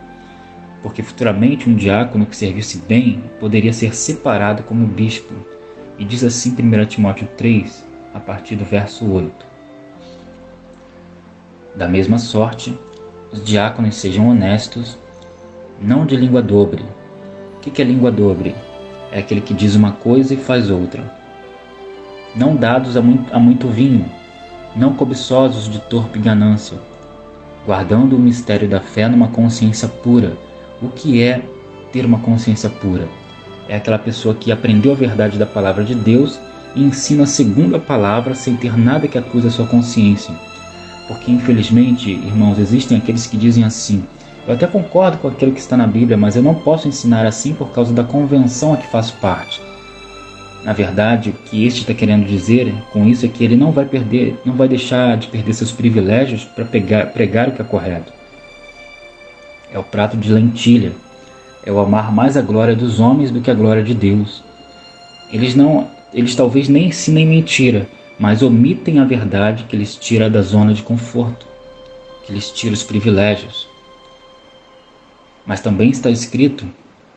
Porque futuramente um diácono que servisse bem poderia ser separado como bispo. E diz assim 1 Timóteo 3, a partir do verso 8. Da mesma sorte, os diáconos sejam honestos, não de língua dobre. O que é língua dobre? É aquele que diz uma coisa e faz outra. Não dados a muito vinho, não cobiçosos de torpe ganância, guardando o mistério da fé numa consciência pura. O que é ter uma consciência pura? É aquela pessoa que aprendeu a verdade da palavra de Deus e ensina segundo a palavra sem ter nada que acuse a sua consciência. Porque, infelizmente, irmãos, existem aqueles que dizem assim: eu até concordo com aquilo que está na Bíblia, mas eu não posso ensinar assim por causa da convenção a que faço parte. Na verdade, o que este está querendo dizer com isso é que ele não vai deixar de perder seus privilégios para pregar o que é correto. É o prato de lentilha, é o amar mais a glória dos homens do que a glória de Deus. Eles talvez nem ensinem mentira, mas omitem a verdade que lhes tira da zona de conforto, que lhes tira os privilégios. Mas também está escrito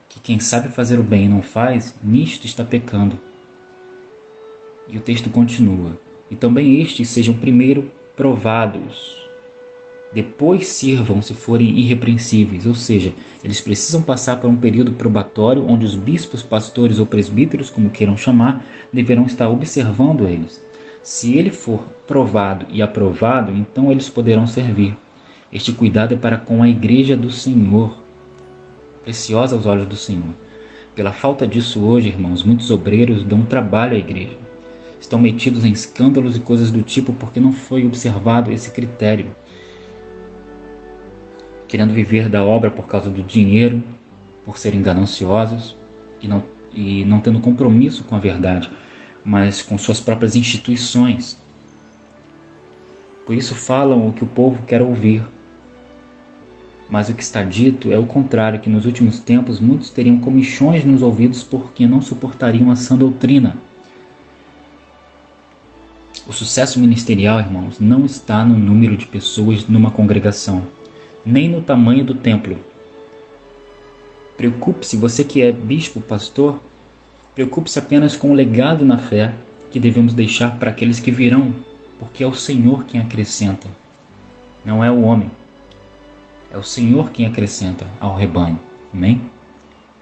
que quem sabe fazer o bem e não faz, nisto está pecando. E o texto continua: e também estes sejam primeiro provados, depois sirvam se forem irrepreensíveis. Ou seja, eles precisam passar por um período probatório onde os bispos, pastores ou presbíteros, como queiram chamar, deverão estar observando eles. Se ele for provado e aprovado, então eles poderão servir. Este cuidado é para com a igreja do Senhor, preciosa aos olhos do Senhor. Pela falta disso hoje, irmãos, muitos obreiros dão trabalho à igreja. Estão metidos em escândalos e coisas do tipo porque não foi observado esse critério. Querendo viver da obra por causa do dinheiro, por serem gananciosos e não tendo compromisso com a verdade, mas com suas próprias instituições. Por isso falam o que o povo quer ouvir. Mas o que está dito é o contrário, que nos últimos tempos muitos teriam comichões nos ouvidos porque não suportariam a sã doutrina. O sucesso ministerial, irmãos, não está no número de pessoas numa congregação, nem no tamanho do templo. Preocupe-se, você que é bispo, pastor, preocupe-se apenas com o legado na fé que devemos deixar para aqueles que virão, porque é o Senhor quem acrescenta, não é o homem. É o Senhor quem acrescenta ao rebanho. Amém?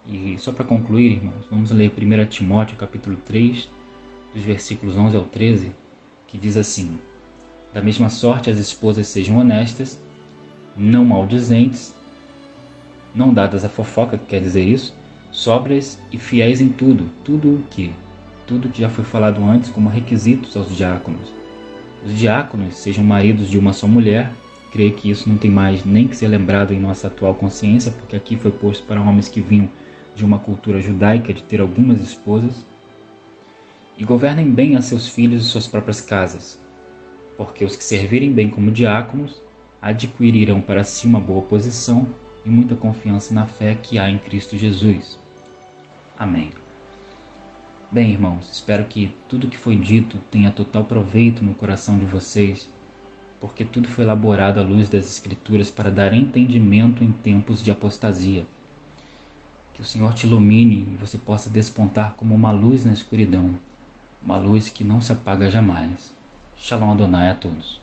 E só para concluir, irmãos, vamos ler 1 Timóteo capítulo 3, dos versículos 11 ao 13, que diz assim: da mesma sorte as esposas sejam honestas, não maldizentes, não dadas à fofoca, que quer dizer isso, sóbrias e fiéis em tudo que já foi falado antes como requisitos aos diáconos. Os diáconos sejam maridos de uma só mulher. Creio que isso não tem mais nem que ser lembrado em nossa atual consciência, porque aqui foi posto para homens que vinham de uma cultura judaica de ter algumas esposas. E governem bem a seus filhos e suas próprias casas, porque os que servirem bem como diáconos adquirirão para si uma boa posição e muita confiança na fé que há em Cristo Jesus. Amém. Bem, irmãos, espero que tudo que foi dito tenha total proveito no coração de vocês, porque tudo foi elaborado à luz das Escrituras para dar entendimento em tempos de apostasia. Que o Senhor te ilumine e você possa despontar como uma luz na escuridão, uma luz que não se apaga jamais. Shalom Adonai a todos.